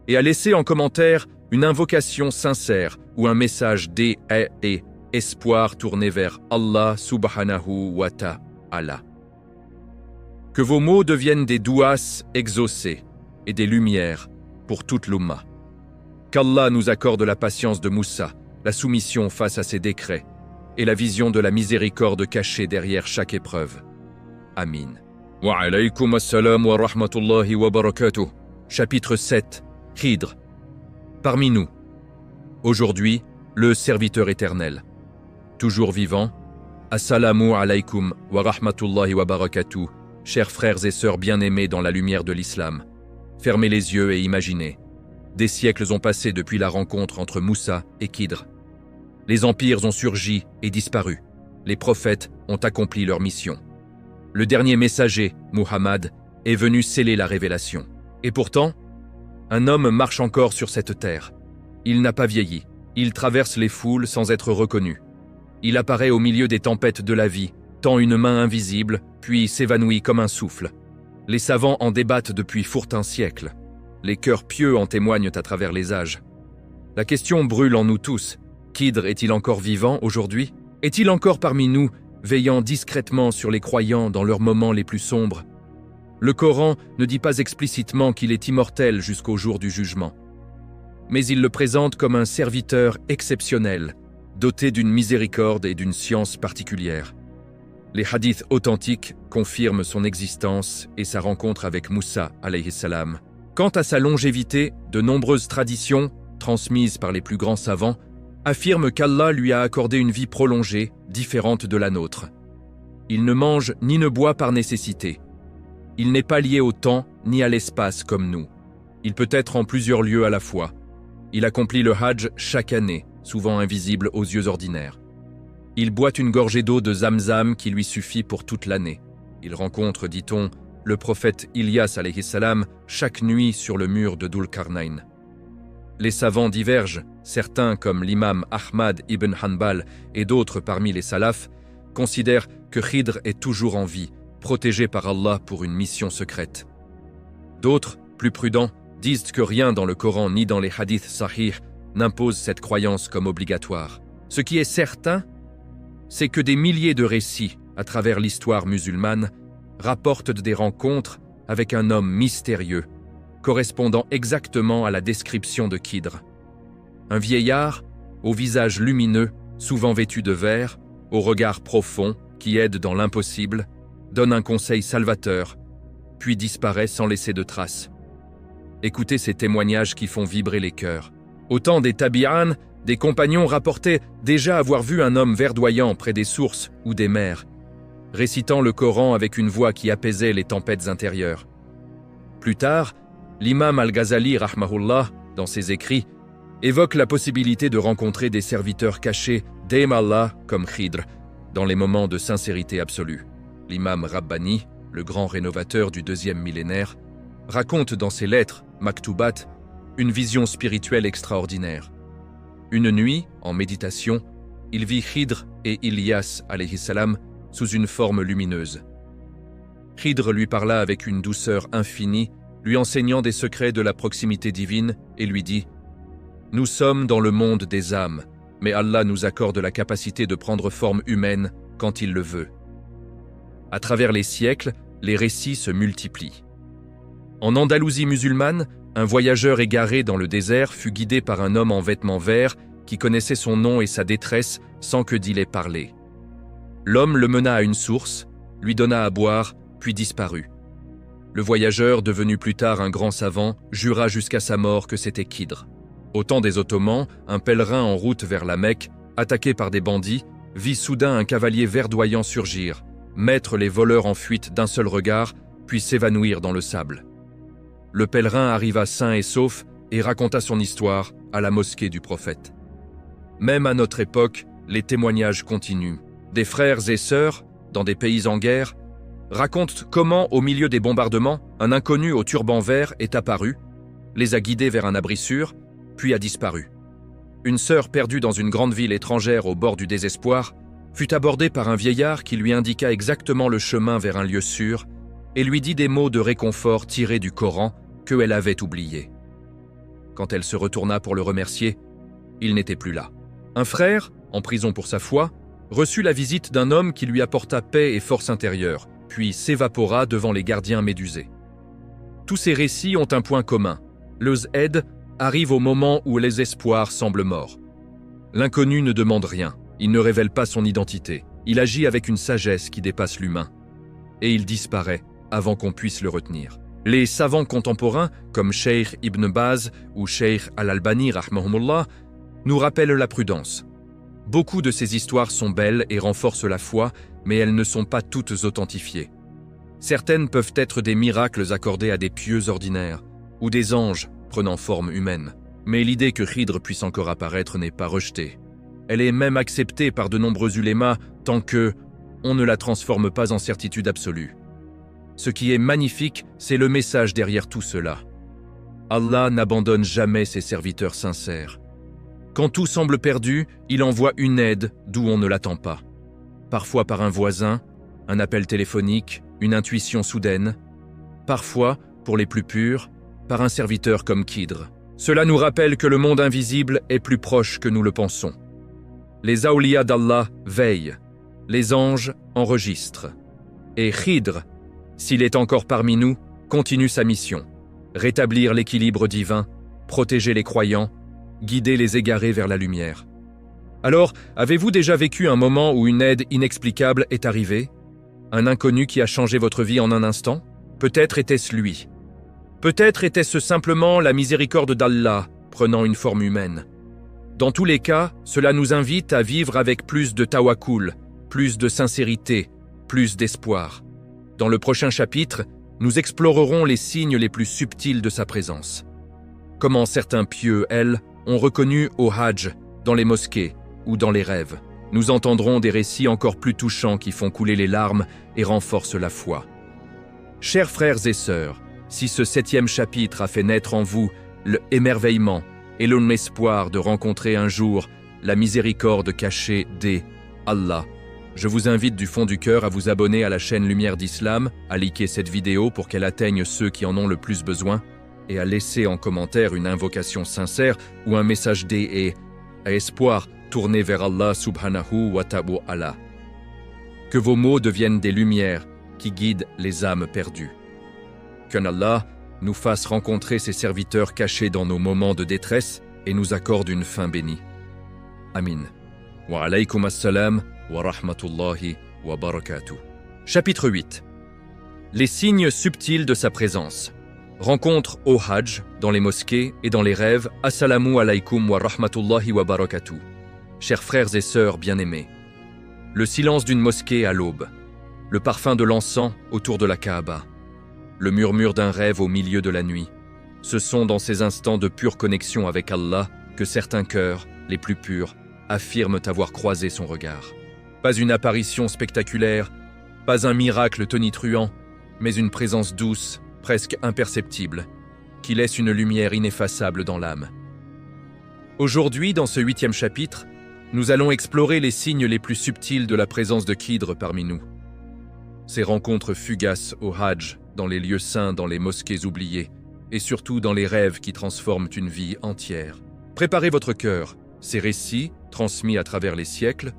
et à laisser en commentaire une invocation sincère ou un message d'espoir et espoir tourné vers Allah subhanahu wa ta'ala. Que vos mots deviennent des douas exaucés et des lumières pour toute l'Umma. Qu'Allah nous accorde la patience de Moussa, la soumission face à ses décrets et la vision de la miséricorde cachée derrière chaque épreuve. Amin. Wa alaykum assalam wa rahmatullahi wa barakatuh. Chapitre 7. Khidr. Parmi nous. Aujourd'hui, le serviteur éternel. Toujours vivant. Assalamu alaykum wa rahmatullahi wa barakatuh. Chers frères et sœurs bien-aimés dans la lumière de l'islam. Fermez les yeux et imaginez. Des siècles ont passé depuis la rencontre entre Moussa et Khidr. Les empires ont surgi et disparu. Les prophètes ont accompli leur mission. Le dernier messager, Muhammad, est venu sceller la révélation. Et pourtant, un homme marche encore sur cette terre. Il n'a pas vieilli. Il traverse les foules sans être reconnu. Il apparaît au milieu des tempêtes de la vie, tend une main invisible, puis s'évanouit comme un souffle. Les savants en débattent depuis fort un siècle. Les cœurs pieux en témoignent à travers les âges. La question brûle en nous tous. Khidr est-il encore vivant aujourd'hui? Est-il encore parmi nous, veillant discrètement sur les croyants dans leurs moments les plus sombres? Le Coran ne dit pas explicitement qu'il est immortel jusqu'au jour du jugement. Mais il le présente comme un serviteur exceptionnel, doté d'une miséricorde et d'une science particulière. Les hadiths authentiques confirment son existence et sa rencontre avec Moussa alayhi salam. Quant à sa longévité, de nombreuses traditions, transmises par les plus grands savants, affirment qu'Allah lui a accordé une vie prolongée, différente de la nôtre. Il ne mange ni ne boit par nécessité. Il n'est pas lié au temps ni à l'espace comme nous. Il peut être en plusieurs lieux à la fois. Il accomplit le Hajj chaque année, souvent invisible aux yeux ordinaires. Il boit une gorgée d'eau de Zamzam qui lui suffit pour toute l'année. Il rencontre, dit-on, le prophète Ilyas alayhi salam chaque nuit sur le mur de Dhul Qarnayn. Les savants divergent, certains comme l'imam Ahmad ibn Hanbal et d'autres parmi les salafs considèrent que Khidr est toujours en vie, protégé par Allah pour une mission secrète. D'autres, plus prudents, disent que rien dans le Coran ni dans les hadiths sahih n'impose cette croyance comme obligatoire. Ce qui est certain, c'est que des milliers de récits à travers l'histoire musulmane rapportent des rencontres avec un homme mystérieux, correspondant exactement à la description de Khidr. Un vieillard, au visage lumineux, souvent vêtu de vert, au regard profond, qui aide dans l'impossible, donne un conseil salvateur, puis disparaît sans laisser de traces. Écoutez ces témoignages qui font vibrer les cœurs. Au temps des Tabi'an, des compagnons rapportaient déjà avoir vu un homme verdoyant près des sources ou des mers, récitant le Coran avec une voix qui apaisait les tempêtes intérieures. Plus tard, l'imam Al-Ghazali, rahmahullah, dans ses écrits, évoque la possibilité de rencontrer des serviteurs cachés d'Aymallah comme Khidr, dans les moments de sincérité absolue. L'imam Rabbani, le grand rénovateur du 2e millénaire, raconte dans ses lettres, Maktubat, une vision spirituelle extraordinaire. Une nuit, en méditation, il vit Khidr et Ilyas alayhi salam sous une forme lumineuse. Khidr lui parla avec une douceur infinie, lui enseignant des secrets de la proximité divine et lui dit « Nous sommes dans le monde des âmes, mais Allah nous accorde la capacité de prendre forme humaine quand il le veut. » À travers les siècles, les récits se multiplient. En Andalousie musulmane, un voyageur égaré dans le désert fut guidé par un homme en vêtements verts qui connaissait son nom et sa détresse sans que d'il ait parlé. L'homme le mena à une source, lui donna à boire, puis disparut. Le voyageur, devenu plus tard un grand savant, jura jusqu'à sa mort que c'était Khidr. Au temps des Ottomans, un pèlerin en route vers la Mecque, attaqué par des bandits, vit soudain un cavalier verdoyant surgir, mettre les voleurs en fuite d'un seul regard, puis s'évanouir dans le sable. Le pèlerin arriva sain et sauf et raconta son histoire à la mosquée du prophète. Même à notre époque, les témoignages continuent. Des frères et sœurs, dans des pays en guerre, racontent comment, au milieu des bombardements, un inconnu au turban vert est apparu, les a guidés vers un abri sûr, puis a disparu. Une sœur perdue dans une grande ville étrangère au bord du désespoir fut abordée par un vieillard qui lui indiqua exactement le chemin vers un lieu sûr et lui dit des mots de réconfort tirés du Coran qu'elle avait oubliés. Quand elle se retourna pour le remercier, il n'était plus là. Un frère, en prison pour sa foi, reçut la visite d'un homme qui lui apporta paix et force intérieure, puis s'évapora devant les gardiens médusés. Tous ces récits ont un point commun. Leur aide arrive au moment où les espoirs semblent morts. L'inconnu ne demande rien, il ne révèle pas son identité, il agit avec une sagesse qui dépasse l'humain. Et il disparaît avant qu'on puisse le retenir. Les savants contemporains, comme Cheikh Ibn Baz ou Cheikh Al-Albani rahmahumullah, nous rappellent la prudence. Beaucoup de ces histoires sont belles et renforcent la foi, mais elles ne sont pas toutes authentifiées. Certaines peuvent être des miracles accordés à des pieux ordinaires, ou des anges prenant forme humaine. Mais l'idée que Khidr puisse encore apparaître n'est pas rejetée. Elle est même acceptée par de nombreux ulémas tant que on ne la transforme pas en certitude absolue. Ce qui est magnifique, c'est le message derrière tout cela. Allah n'abandonne jamais ses serviteurs sincères. Quand tout semble perdu, il envoie une aide d'où on ne l'attend pas. Parfois par un voisin, un appel téléphonique, une intuition soudaine. Parfois, pour les plus purs, par un serviteur comme Khidr. Cela nous rappelle que le monde invisible est plus proche que nous le pensons. Les awliya d'Allah veillent, les anges enregistrent. Et Khidr, s'il est encore parmi nous, continue sa mission. Rétablir l'équilibre divin, protéger les croyants, guider les égarés vers la lumière. Alors, avez-vous déjà vécu un moment où une aide inexplicable est arrivée? Un inconnu qui a changé votre vie en un instant? Peut-être était-ce lui. Peut-être était-ce simplement la miséricorde d'Allah prenant une forme humaine. Dans tous les cas, cela nous invite à vivre avec plus de tawakkul, plus de sincérité, plus d'espoir. Dans le prochain chapitre, nous explorerons les signes les plus subtils de sa présence. Comment certains pieux, elles, ont reconnu au Hajj, dans les mosquées ou dans les rêves. Nous entendrons des récits encore plus touchants qui font couler les larmes et renforcent la foi. Chers frères et sœurs, si ce 7e chapitre a fait naître en vous l'émerveillement et l'espoir de rencontrer un jour la miséricorde cachée des Allah, je vous invite du fond du cœur à vous abonner à la chaîne Lumière d'Islam, à liker cette vidéo pour qu'elle atteigne ceux qui en ont le plus besoin et à laisser en commentaire une invocation sincère ou un message et à espoir tourné vers Allah subhanahu wa ta'ala. Que vos mots deviennent des lumières qui guident les âmes perdues. Qu'Allah nous fasse rencontrer ses serviteurs cachés dans nos moments de détresse et nous accorde une fin bénie. Amin. Wa alaykum assalam wa rahmatullahi wa barakatuh. Chapitre 8. Les signes subtils de sa présence. Rencontre au Hajj, dans les mosquées et dans les rêves. Assalamu alaykum wa rahmatullahi wa barakatuh. Chers frères et sœurs bien-aimés. Le silence d'une mosquée à l'aube. Le parfum de l'encens autour de la Kaaba. Le murmure d'un rêve au milieu de la nuit. Ce sont dans ces instants de pure connexion avec Allah que certains cœurs, les plus purs, affirment avoir croisé son regard. Pas une apparition spectaculaire, pas un miracle tonitruant, mais une présence douce, presque imperceptible, qui laisse une lumière ineffaçable dans l'âme. Aujourd'hui, dans ce 8e chapitre, nous allons explorer les signes les plus subtils de la présence de Khidr parmi nous. Ces rencontres fugaces au Hajj, dans les lieux saints, dans les mosquées oubliées, et surtout dans les rêves qui transforment une vie entière. Préparez votre cœur, ces récits, transmis à travers les siècles,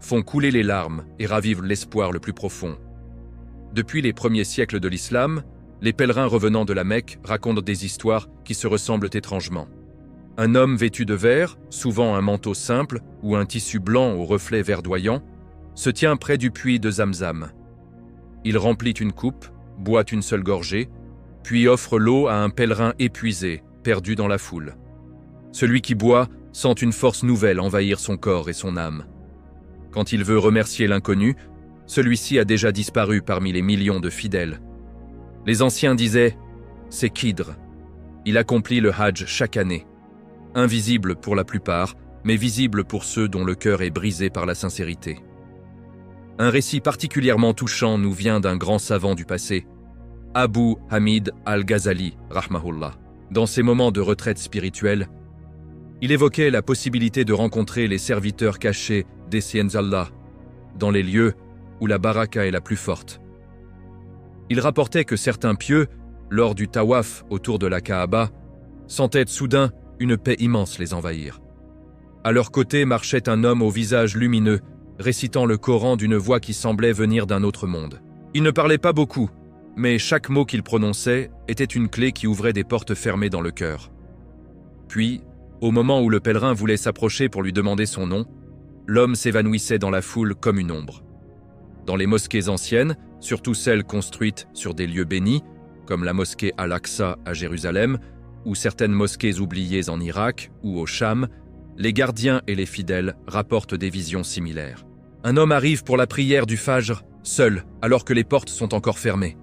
font couler les larmes et ravivent l'espoir le plus profond. Depuis les premiers siècles de l'islam, les pèlerins revenant de la Mecque racontent des histoires qui se ressemblent étrangement. Un homme vêtu de vert, souvent un manteau simple ou un tissu blanc au reflet verdoyant, se tient près du puits de Zamzam. Il remplit une coupe, boit une seule gorgée, puis offre l'eau à un pèlerin épuisé, perdu dans la foule. Celui qui boit sent une force nouvelle envahir son corps et son âme. Quand il veut remercier l'inconnu, celui-ci a déjà disparu parmi les millions de fidèles. Les anciens disaient « c'est Khidr ». Il accomplit le Hajj chaque année. Invisible pour la plupart, mais visible pour ceux dont le cœur est brisé par la sincérité. Un récit particulièrement touchant nous vient d'un grand savant du passé, Abu Hamid al-Ghazali, rahmahullah. Dans ses moments de retraite spirituelle, il évoquait la possibilité de rencontrer les serviteurs cachés d'Essiens Allah, dans les lieux où la baraka est la plus forte. Il rapportait que certains pieux, lors du tawaf autour de la Kaaba, sentaient soudain une paix immense les envahir. À leur côté marchait un homme au visage lumineux, récitant le Coran d'une voix qui semblait venir d'un autre monde. Il ne parlait pas beaucoup, mais chaque mot qu'il prononçait était une clé qui ouvrait des portes fermées dans le cœur. Puis, au moment où le pèlerin voulait s'approcher pour lui demander son nom, l'homme s'évanouissait dans la foule comme une ombre. Dans les mosquées anciennes, surtout celles construites sur des lieux bénis, comme la mosquée Al-Aqsa à Jérusalem, ou certaines mosquées oubliées en Irak ou au Cham, les gardiens et les fidèles rapportent des visions similaires. Un homme arrive pour la prière du Fajr, seul, alors que les portes sont encore fermées.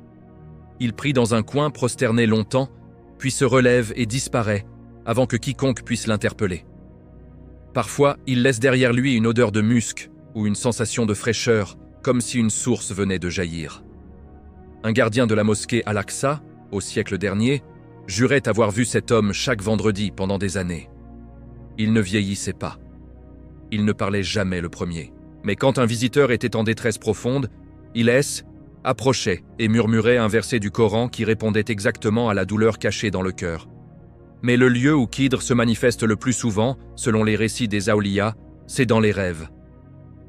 Il prie dans un coin prosterné longtemps, puis se relève et disparaît, avant que quiconque puisse l'interpeller. Parfois, il laisse derrière lui une odeur de musc ou une sensation de fraîcheur, comme si une source venait de jaillir. Un gardien de la mosquée Al-Aqsa, au siècle dernier, jurait avoir vu cet homme chaque vendredi pendant des années. Il ne vieillissait pas. Il ne parlait jamais le premier. Mais quand un visiteur était en détresse profonde, il approchait et murmurait un verset du Coran qui répondait exactement à la douleur cachée dans le cœur. Mais le lieu où Khidr se manifeste le plus souvent, selon les récits des Awliya, c'est dans les rêves.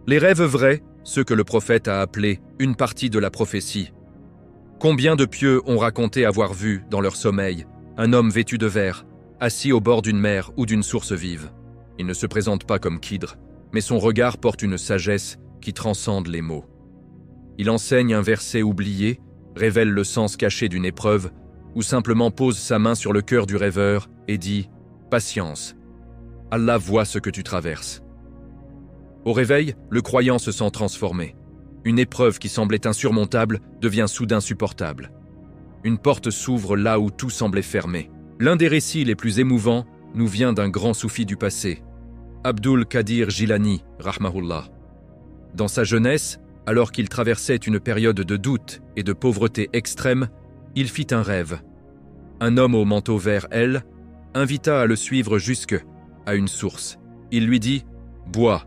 Les rêves vrais, ceux que le prophète a appelés une partie de la prophétie. Combien de pieux ont raconté avoir vu, dans leur sommeil, un homme vêtu de vert, assis au bord d'une mer ou d'une source vive. Il ne se présente pas comme Khidr, mais son regard porte une sagesse qui transcende les mots. Il enseigne un verset oublié, révèle le sens caché d'une épreuve, ou simplement pose sa main sur le cœur du rêveur et dit « Patience, Allah voit ce que tu traverses ». Au réveil, le croyant se sent transformé. Une épreuve qui semblait insurmontable devient soudain supportable. Une porte s'ouvre là où tout semblait fermé. L'un des récits les plus émouvants nous vient d'un grand soufi du passé, Abdul Qadir Jilani, rahmahullah. Dans sa jeunesse, alors qu'il traversait une période de doute et de pauvreté extrême, il fit un rêve. Un homme au manteau vert, invita à le suivre jusque à une source. Il lui dit « Bois,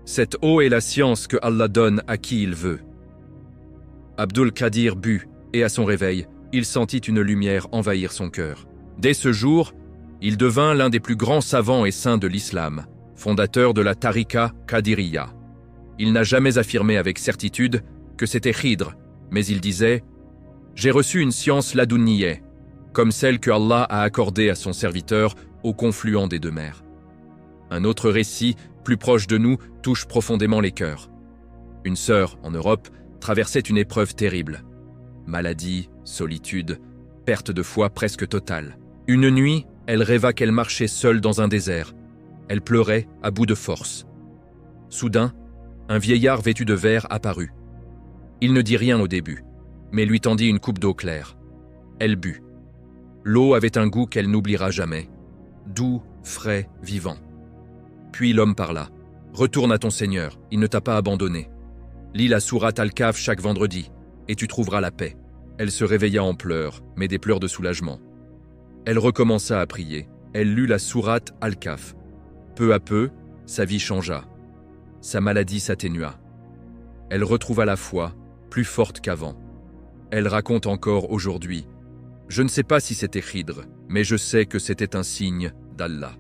cette eau est la science que Allah donne à qui il veut. » Abdul Qadir but, et à son réveil, il sentit une lumière envahir son cœur. Dès ce jour, il devint l'un des plus grands savants et saints de l'islam, fondateur de la Tariqa Qadiriya. Il n'a jamais affirmé avec certitude que c'était Khidr, mais il disait « J'ai reçu une science ladounieh, comme celle que Allah a accordée à son serviteur au confluent des deux mers. » Un autre récit, plus proche de nous, touche profondément les cœurs. Une sœur, en Europe, traversait une épreuve terrible. Maladie, solitude, perte de foi presque totale. Une nuit, elle rêva qu'elle marchait seule dans un désert. Elle pleurait à bout de force. Soudain, un vieillard vêtu de vert apparut. Il ne dit rien au début, mais lui tendit une coupe d'eau claire. Elle but. L'eau avait un goût qu'elle n'oubliera jamais. Doux, frais, vivant. Puis l'homme parla. « Retourne à ton Seigneur, il ne t'a pas abandonné. Lis la sourate Al-Kahf chaque vendredi, et tu trouveras la paix. » Elle se réveilla en pleurs, mais des pleurs de soulagement. Elle recommença à prier. Elle lut la sourate Al-Kahf. Peu à peu, sa vie changea. Sa maladie s'atténua. Elle retrouva la foi, plus forte qu'avant. Elle raconte encore aujourd'hui. « Je ne sais pas si c'était Khidr, mais je sais que c'était un signe d'Allah. »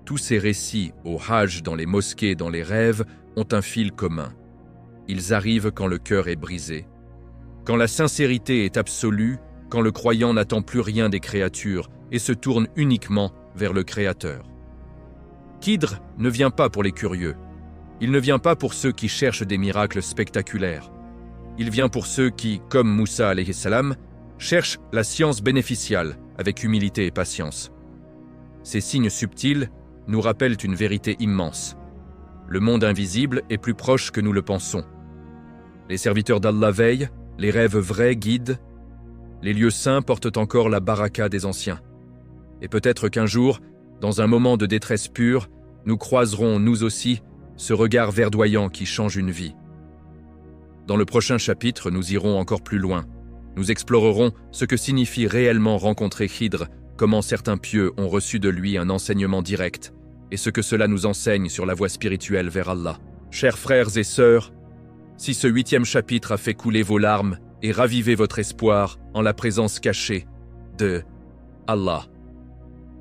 Tous ces récits au Hajj, dans les mosquées, dans les rêves, ont un fil commun. Ils arrivent quand le cœur est brisé. Quand la sincérité est absolue, quand le croyant n'attend plus rien des créatures et se tourne uniquement vers le Créateur. Khidr ne vient pas pour les curieux. Il ne vient pas pour ceux qui cherchent des miracles spectaculaires. Il vient pour ceux qui, comme Moussa alayhi salam, cherchent la science bénéficiale avec humilité et patience. Ces signes subtils nous rappellent une vérité immense. Le monde invisible est plus proche que nous le pensons. Les serviteurs d'Allah veillent, les rêves vrais guident, les lieux saints portent encore la baraka des anciens. Et peut-être qu'un jour, dans un moment de détresse pure, nous croiserons, nous aussi, ce regard verdoyant qui change une vie. Dans le prochain chapitre, nous irons encore plus loin. Nous explorerons ce que signifie réellement rencontrer Khidr, comment certains pieux ont reçu de lui un enseignement direct, et ce que cela nous enseigne sur la voie spirituelle vers Allah. Chers frères et sœurs, si ce 8e chapitre a fait couler vos larmes et raviver votre espoir en la présence cachée de Allah,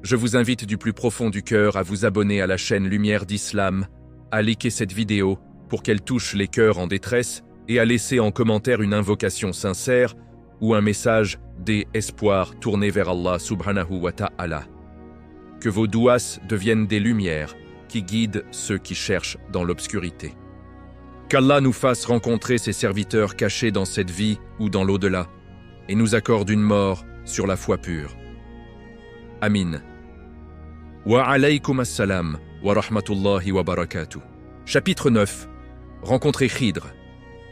je vous invite du plus profond du cœur à vous abonner à la chaîne Lumière d'Islam, à liker cette vidéo pour qu'elle touche les cœurs en détresse et à laisser en commentaire une invocation sincère ou un message d'espoir tourné vers Allah subhanahu wa ta'ala. Que vos douas deviennent des lumières qui guident ceux qui cherchent dans l'obscurité. Qu'Allah nous fasse rencontrer ses serviteurs cachés dans cette vie ou dans l'au-delà et nous accorde une mort sur la foi pure. Amin. Wa alaykum assalam wa rahmatullahi wa barakatuh. Chapitre 9. Rencontrer Khidr.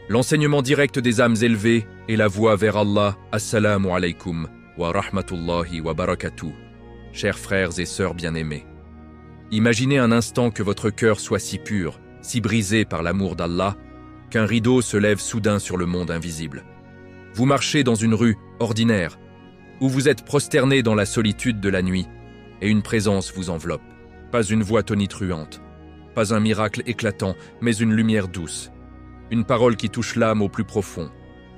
L'enseignement direct des âmes élevées et la voie vers Allah. Assalamu alaykum wa rahmatullahi wa barakatuh. Chers frères et sœurs bien-aimés, imaginez un instant que votre cœur soit si pur, si brisé par l'amour d'Allah, qu'un rideau se lève soudain sur le monde invisible. Vous marchez dans une rue ordinaire, où vous êtes prosterné dans la solitude de la nuit, et une présence vous enveloppe. Pas une voix tonitruante, pas un miracle éclatant, mais une lumière douce. Une parole qui touche l'âme au plus profond,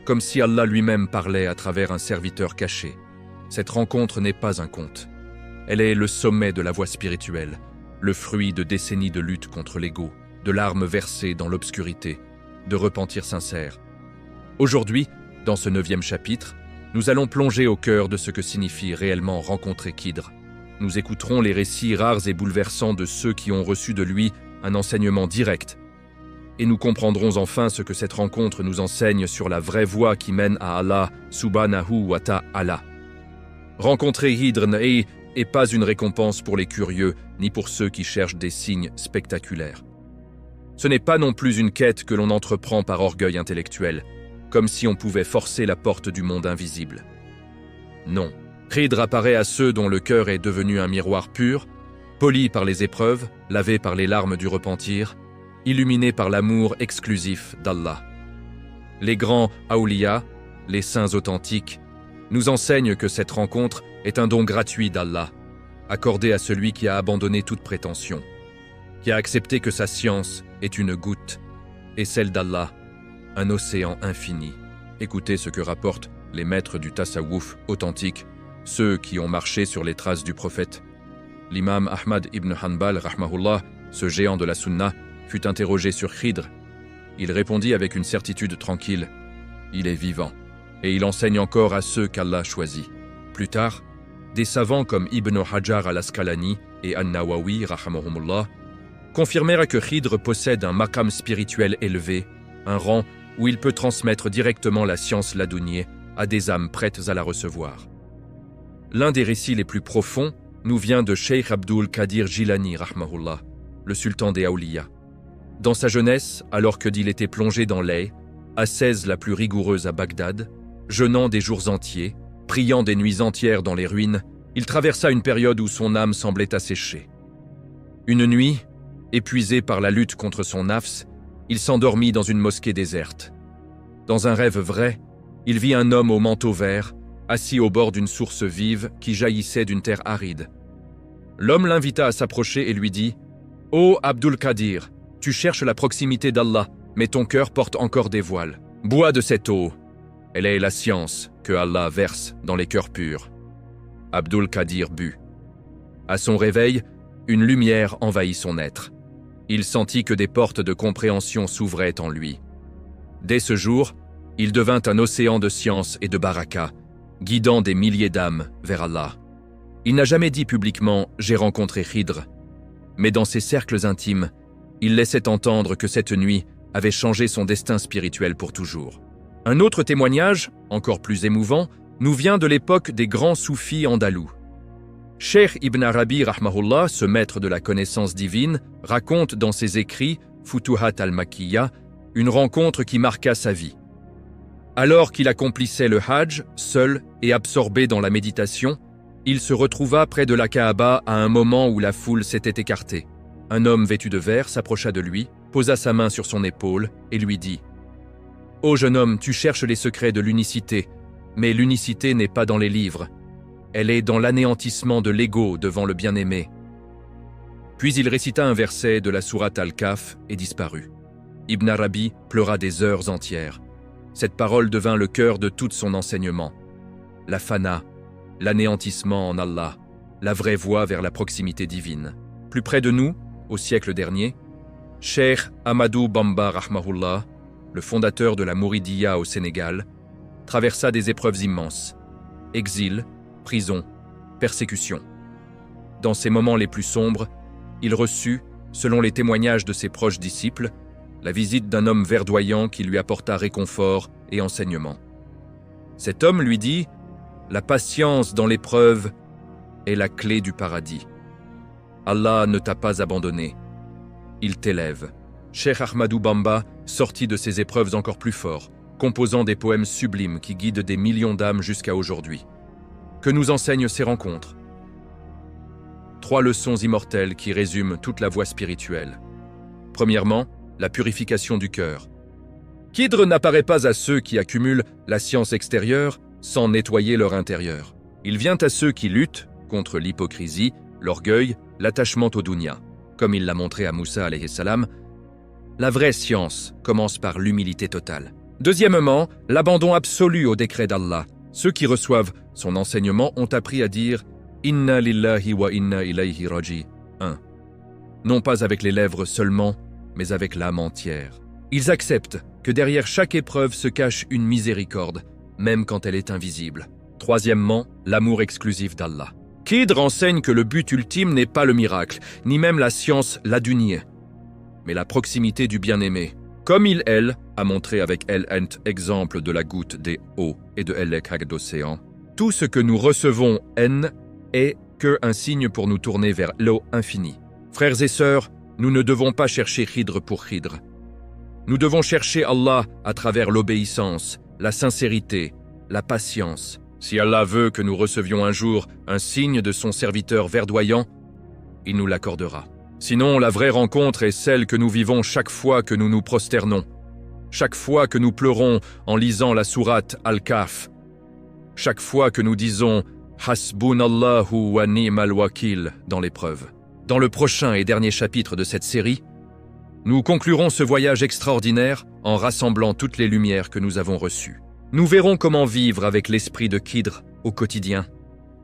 comme si Allah lui-même parlait à travers un serviteur caché. Cette rencontre n'est pas un conte. Elle est le sommet de la voie spirituelle, le fruit de décennies de lutte contre l'ego, de larmes versées dans l'obscurité, de repentir sincère. Aujourd'hui, dans ce 9e chapitre, nous allons plonger au cœur de ce que signifie réellement rencontrer Khidr. Nous écouterons les récits rares et bouleversants de ceux qui ont reçu de lui un enseignement direct. Et nous comprendrons enfin ce que cette rencontre nous enseigne sur la vraie voie qui mène à Allah subhanahu wa ta'ala. Rencontrer Khidr n'est pas une récompense pour les curieux, ni pour ceux qui cherchent des signes spectaculaires. Ce n'est pas non plus une quête que l'on entreprend par orgueil intellectuel, comme si on pouvait forcer la porte du monde invisible. Non, Khidr apparaît à ceux dont le cœur est devenu un miroir pur, poli par les épreuves, lavé par les larmes du repentir, illuminé par l'amour exclusif d'Allah. Les grands awliya, les saints authentiques, nous enseignent que cette rencontre est un don gratuit d'Allah, accordé à celui qui a abandonné toute prétention, qui a accepté que sa science est une goutte, et celle d'Allah, un océan infini. Écoutez ce que rapportent les maîtres du tasawwuf authentique, ceux qui ont marché sur les traces du prophète. L'imam Ahmad ibn Hanbal, rahmahullah, ce géant de la sunna, fut interrogé sur Khidr. Il répondit avec une certitude tranquille, « Il est vivant, et il enseigne encore à ceux qu'Allah choisit. » Plus tard, des savants comme Ibn Hajar al-Asqalani et An-Nawawi, rahimahumullah, confirmèrent que Khidr possède un maqam spirituel élevé, un rang où il peut transmettre directement la science ladounier à des âmes prêtes à la recevoir. L'un des récits les plus profonds nous vient de Cheikh Abdul Qadir Jilani rahmahullah, le sultan des Awliya. Dans sa jeunesse, alors que il était plongé dans l'Aie, ascèse la plus rigoureuse à Bagdad, jeûnant des jours entiers, priant des nuits entières dans les ruines, il traversa une période où son âme semblait assécher. Une nuit, épuisé par la lutte contre son nafs, il s'endormit dans une mosquée déserte. Dans un rêve vrai, il vit un homme au manteau vert, assis au bord d'une source vive qui jaillissait d'une terre aride. L'homme l'invita à s'approcher et lui dit « Ô Abdul Qadir, tu cherches la proximité d'Allah, mais ton cœur porte encore des voiles. Bois de cette eau. Elle est la science que Allah verse dans les cœurs purs. » Abdul Qadir but. À son réveil, une lumière envahit son être. Il sentit que des portes de compréhension s'ouvraient en lui. Dès ce jour, il devint un océan de science et de baraka, guidant des milliers d'âmes vers Allah. Il n'a jamais dit publiquement « j'ai rencontré Khidr », mais dans ses cercles intimes, il laissait entendre que cette nuit avait changé son destin spirituel pour toujours. Un autre témoignage, encore plus émouvant, nous vient de l'époque des grands soufis andalous. Cheikh Ibn Arabi rahmahullah, ce maître de la connaissance divine, raconte dans ses écrits Futuhat al-Makkiyya une rencontre qui marqua sa vie. Alors qu'il accomplissait le Hajj, seul et absorbé dans la méditation, il se retrouva près de la Kaaba à un moment où la foule s'était écartée. Un homme vêtu de vert s'approcha de lui, posa sa main sur son épaule et lui dit « Ô jeune homme, tu cherches les secrets de l'unicité, mais l'unicité n'est pas dans les livres. Elle est dans l'anéantissement de l'ego devant le bien-aimé. » Puis il récita un verset de la sourate Al-Kahf et disparut. Ibn Arabi pleura des heures entières. Cette parole devint le cœur de tout son enseignement. La fana, l'anéantissement en Allah, la vraie voie vers la proximité divine. Plus près de nous, au siècle dernier, Cheikh Ahmadou Bamba rahmahullah, le fondateur de la Mouridiyya au Sénégal, traversa des épreuves immenses. Exil, prison, persécution. Dans ces moments les plus sombres, il reçut, selon les témoignages de ses proches disciples, la visite d'un homme verdoyant qui lui apporta réconfort et enseignement. Cet homme lui dit « La patience dans l'épreuve est la clé du paradis. Allah ne t'a pas abandonné. Il t'élève. » Cheikh Ahmadou Bamba sortit de ces épreuves encore plus fort, composant des poèmes sublimes qui guident des millions d'âmes jusqu'à aujourd'hui. Que nous enseignent ces rencontres? 3 leçons immortelles qui résument toute la voie spirituelle. Premièrement, la purification du cœur. Khidr n'apparaît pas à ceux qui accumulent la science extérieure sans nettoyer leur intérieur. Il vient à ceux qui luttent contre l'hypocrisie, l'orgueil, l'attachement au dunya. Comme il l'a montré à Moussa alayhi salam, la vraie science commence par l'humilité totale. Deuxièmement, l'abandon absolu au décret d'Allah. Ceux qui reçoivent son enseignement ont appris à dire « Inna lillahi wa inna ilayhi raji'un » non pas avec les lèvres seulement, mais avec l'âme entière. Ils acceptent que derrière chaque épreuve se cache une miséricorde, même quand elle est invisible. Troisièmement, l'amour exclusif d'Allah. Khidr enseigne que le but ultime n'est pas le miracle, ni même la science ladunie, mais la proximité du bien-aimé. Comme elle a montré avec El-Ent exemple de la goutte des eaux et de El-Ekhag d'océan, tout ce que nous recevons est qu'un signe pour nous tourner vers l'eau infinie. Frères et sœurs, nous ne devons pas chercher Khidr pour Khidr. Nous devons chercher Allah à travers l'obéissance, la sincérité, la patience. Si Allah veut que nous recevions un jour un signe de son serviteur verdoyant, il nous l'accordera. Sinon, la vraie rencontre est celle que nous vivons chaque fois que nous nous prosternons, chaque fois que nous pleurons en lisant la sourate Al-Kahf, chaque fois que nous disons « Hasbunallahu wa ni'mal wakil » dans l'épreuve. Dans le prochain et dernier chapitre de cette série, nous conclurons ce voyage extraordinaire en rassemblant toutes les lumières que nous avons reçues. Nous verrons comment vivre avec l'esprit de Khidr au quotidien,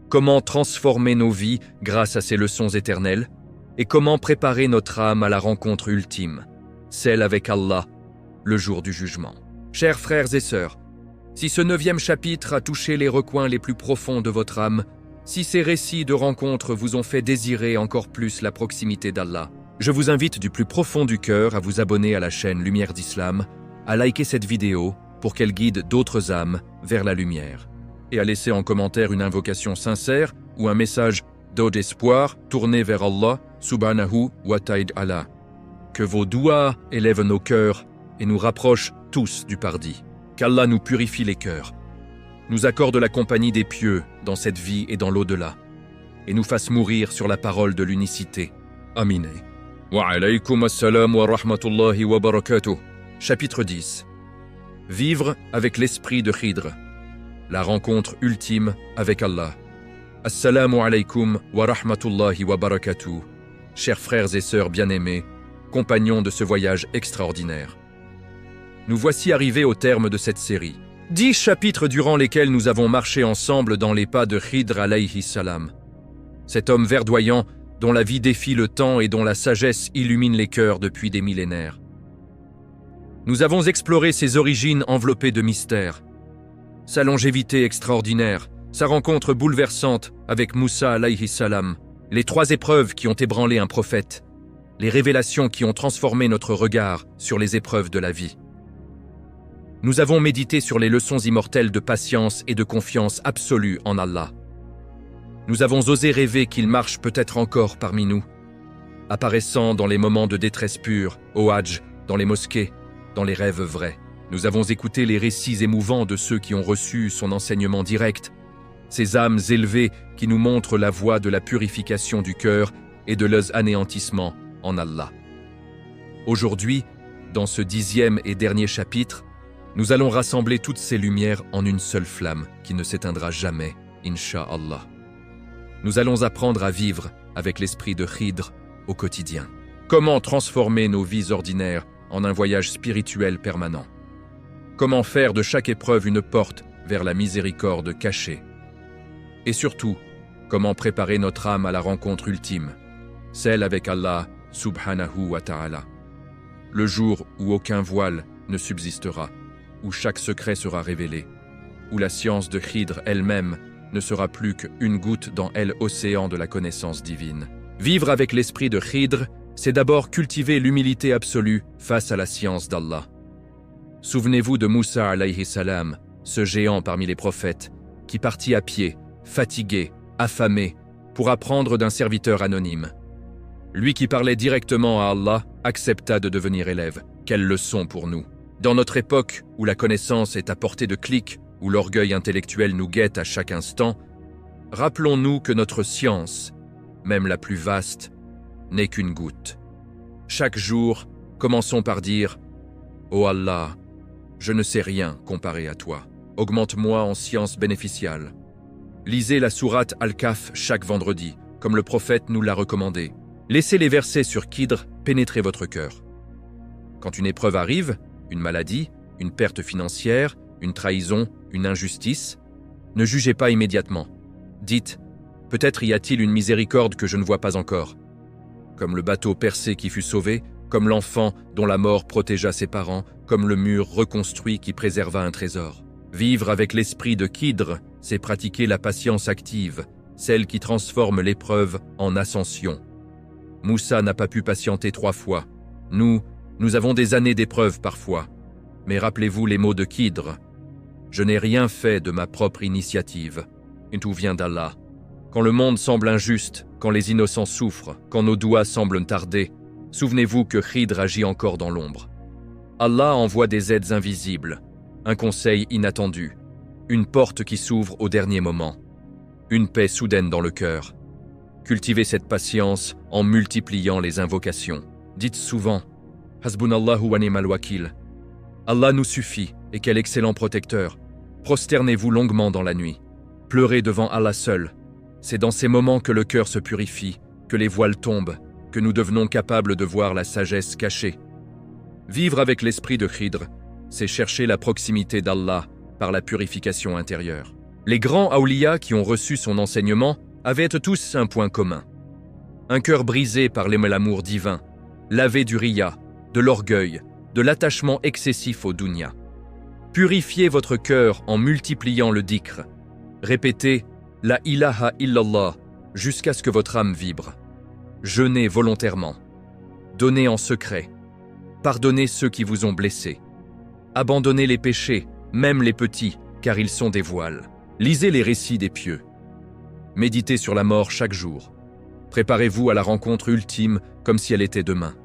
comment transformer nos vies grâce à ces leçons éternelles, et comment préparer notre âme à la rencontre ultime, celle avec Allah, le jour du jugement. Chers frères et sœurs, si ce 9e chapitre a touché les recoins les plus profonds de votre âme, si ces récits de rencontres vous ont fait désirer encore plus la proximité d'Allah, je vous invite du plus profond du cœur à vous abonner à la chaîne Lumière d'Islam, à liker cette vidéo pour qu'elle guide d'autres âmes vers la lumière, et à laisser en commentaire une invocation sincère ou un message d'eau d'espoir tourné vers Allah subhanahu wa ta'ala. Que vos douas élèvent nos cœurs et nous rapprochent tous du paradis. Qu'Allah nous purifie les cœurs, nous accorde la compagnie des pieux dans cette vie et dans l'au-delà, et nous fasse mourir sur la parole de l'unicité. Amin. Wa alaykum assalam wa rahmatullahi wa barakatuh. Chapitre 10. Vivre avec l'esprit de Khidr. La rencontre ultime avec Allah. Assalamu alaykum wa rahmatullahi wa barakatuh. Chers frères et sœurs bien-aimés, compagnons de ce voyage extraordinaire. Nous voici arrivés au terme de cette série. 10 chapitres durant lesquels nous avons marché ensemble dans les pas de Khidr alayhi salam. Cet homme verdoyant dont la vie défie le temps et dont la sagesse illumine les cœurs depuis des millénaires. Nous avons exploré ses origines enveloppées de mystères, sa longévité extraordinaire, sa rencontre bouleversante avec Moussa alayhi salam, les 3 épreuves qui ont ébranlé un prophète, les révélations qui ont transformé notre regard sur les épreuves de la vie. Nous avons médité sur les leçons immortelles de patience et de confiance absolue en Allah. Nous avons osé rêver qu'il marche peut-être encore parmi nous, apparaissant dans les moments de détresse pure, au Hajj, dans les mosquées, dans les rêves vrais. Nous avons écouté les récits émouvants de ceux qui ont reçu son enseignement direct, ces âmes élevées qui nous montrent la voie de la purification du cœur et de l'anéantissement en Allah. Aujourd'hui, dans ce 10e et dernier chapitre, nous allons rassembler toutes ces lumières en une seule flamme qui ne s'éteindra jamais, Inch'Allah. Nous allons apprendre à vivre avec l'esprit de Khidr au quotidien. Comment transformer nos vies ordinaires en un voyage spirituel permanent? Comment faire de chaque épreuve une porte vers la miséricorde cachée? Et surtout, comment préparer notre âme à la rencontre ultime, celle avec Allah subhanahu wa ta'ala. Le jour où aucun voile ne subsistera, où chaque secret sera révélé, où la science de Khidr elle-même ne sera plus qu'une goutte dans l'océan de la connaissance divine. Vivre avec l'esprit de Khidr, c'est d'abord cultiver l'humilité absolue face à la science d'Allah. Souvenez-vous de Moussa alayhi salam, ce géant parmi les prophètes, qui partit à pied, fatigué, affamé, pour apprendre d'un serviteur anonyme. Lui qui parlait directement à Allah accepta de devenir élève. Quelle leçon pour nous! Dans notre époque où la connaissance est à portée de clic, où l'orgueil intellectuel nous guette à chaque instant, rappelons-nous que notre science, même la plus vaste, n'est qu'une goutte. Chaque jour, commençons par dire « Oh Allah, je ne sais rien comparé à toi. Augmente-moi en science bénéficiale. » Lisez la sourate Al-Kahf chaque vendredi, comme le prophète nous l'a recommandé. Laissez les versets sur Khidr pénétrer votre cœur. Quand une épreuve arrive, une maladie, une perte financière, une trahison, une injustice, ne jugez pas immédiatement. Dites, peut-être y a-t-il une miséricorde que je ne vois pas encore. Comme le bateau percé qui fut sauvé, comme l'enfant dont la mort protégea ses parents, comme le mur reconstruit qui préserva un trésor. Vivre avec l'esprit de Khidr, c'est pratiquer la patience active, celle qui transforme l'épreuve en ascension. Moussa n'a pas pu patienter 3 fois. Nous avons des années d'épreuves parfois. Mais rappelez-vous les mots de Khidr. Je n'ai rien fait de ma propre initiative. Et tout vient d'Allah. Quand le monde semble injuste, quand les innocents souffrent, quand nos doigts semblent tarder, souvenez-vous que Khidr agit encore dans l'ombre. Allah envoie des aides invisibles, un conseil inattendu, une porte qui s'ouvre au dernier moment, une paix soudaine dans le cœur. Cultivez cette patience en multipliant les invocations. Dites souvent « Hasbunallahu wa ni'mal wakil ». Allah nous suffit et quel excellent protecteur. Prosternez-vous longuement dans la nuit. Pleurez devant Allah seul. C'est dans ces moments que le cœur se purifie, que les voiles tombent, que nous devenons capables de voir la sagesse cachée. Vivre avec l'esprit de Khidr, c'est chercher la proximité d'Allah par la purification intérieure. Les grands awliya qui ont reçu son enseignement avaient tous un point commun. Un cœur brisé par l'amour divin, lavé du riya, de l'orgueil, de l'attachement excessif au dunya. Purifiez votre cœur en multipliant le dhikr. Répétez « La ilaha illallah » jusqu'à ce que votre âme vibre. Jeûnez volontairement. Donnez en secret. Pardonnez ceux qui vous ont blessé. Abandonnez les péchés, même les petits, car ils sont des voiles. Lisez les récits des pieux. Méditez sur la mort chaque jour. Préparez-vous à la rencontre ultime comme si elle était demain.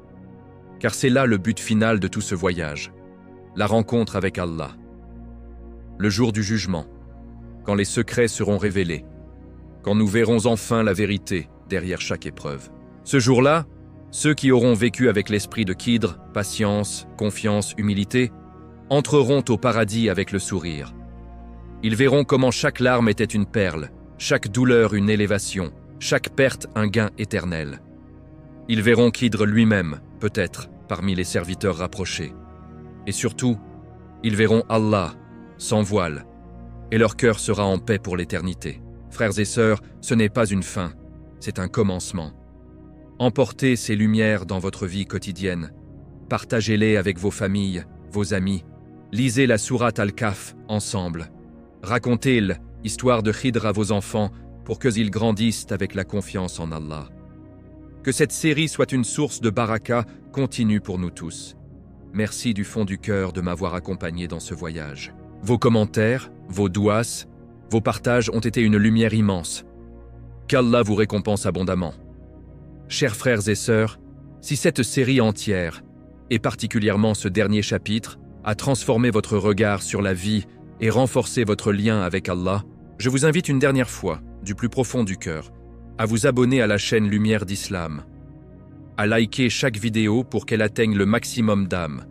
Car c'est là le but final de tout ce voyage, la rencontre avec Allah. Le jour du jugement, quand les secrets seront révélés, quand nous verrons enfin la vérité derrière chaque épreuve. Ce jour-là, ceux qui auront vécu avec l'esprit de Khidr, patience, confiance, humilité, entreront au paradis avec le sourire. Ils verront comment chaque larme était une perle, chaque douleur une élévation, chaque perte un gain éternel. Ils verront Khidr lui-même, peut-être, parmi les serviteurs rapprochés. Et surtout, ils verront Allah, sans voile, et leur cœur sera en paix pour l'éternité. Frères et sœurs, ce n'est pas une fin, c'est un commencement. Emportez ces lumières dans votre vie quotidienne. Partagez-les avec vos familles, vos amis. Lisez la sourate Al-Kahf ensemble. Racontez l'histoire de Khidr à vos enfants pour qu'ils grandissent avec la confiance en Allah. Que cette série soit une source de baraka continue pour nous tous. Merci du fond du cœur de m'avoir accompagné dans ce voyage. Vos commentaires, vos douas, vos partages ont été une lumière immense. Qu'Allah vous récompense abondamment. Chers frères et sœurs, si cette série entière, et particulièrement ce dernier chapitre, a transformé votre regard sur la vie et renforcé votre lien avec Allah, je vous invite une dernière fois, du plus profond du cœur, à vous abonner à la chaîne Lumière d'Islam, à liker chaque vidéo pour qu'elle atteigne le maximum d'âmes,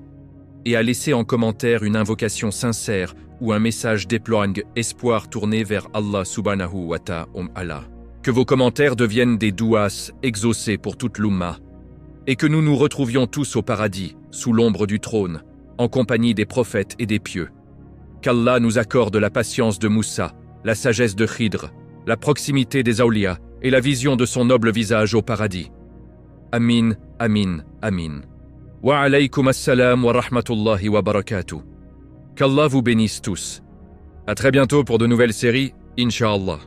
et à laisser en commentaire une invocation sincère ou un message déploiant espoir tourné vers Allah subhanahu wa ta'ala. Que vos commentaires deviennent des douas exaucés pour toute l'Ummah, et que nous nous retrouvions tous au paradis, sous l'ombre du trône, en compagnie des prophètes et des pieux. Qu'Allah nous accorde la patience de Moussa, la sagesse de Khidr, la proximité des awliya et la vision de son noble visage au paradis. Amin, amin, amin. Wa alaykum assalam wa rahmatullahi wa barakatuh. Qu'Allah vous bénisse tous. À très bientôt pour de nouvelles séries, Inch'Allah.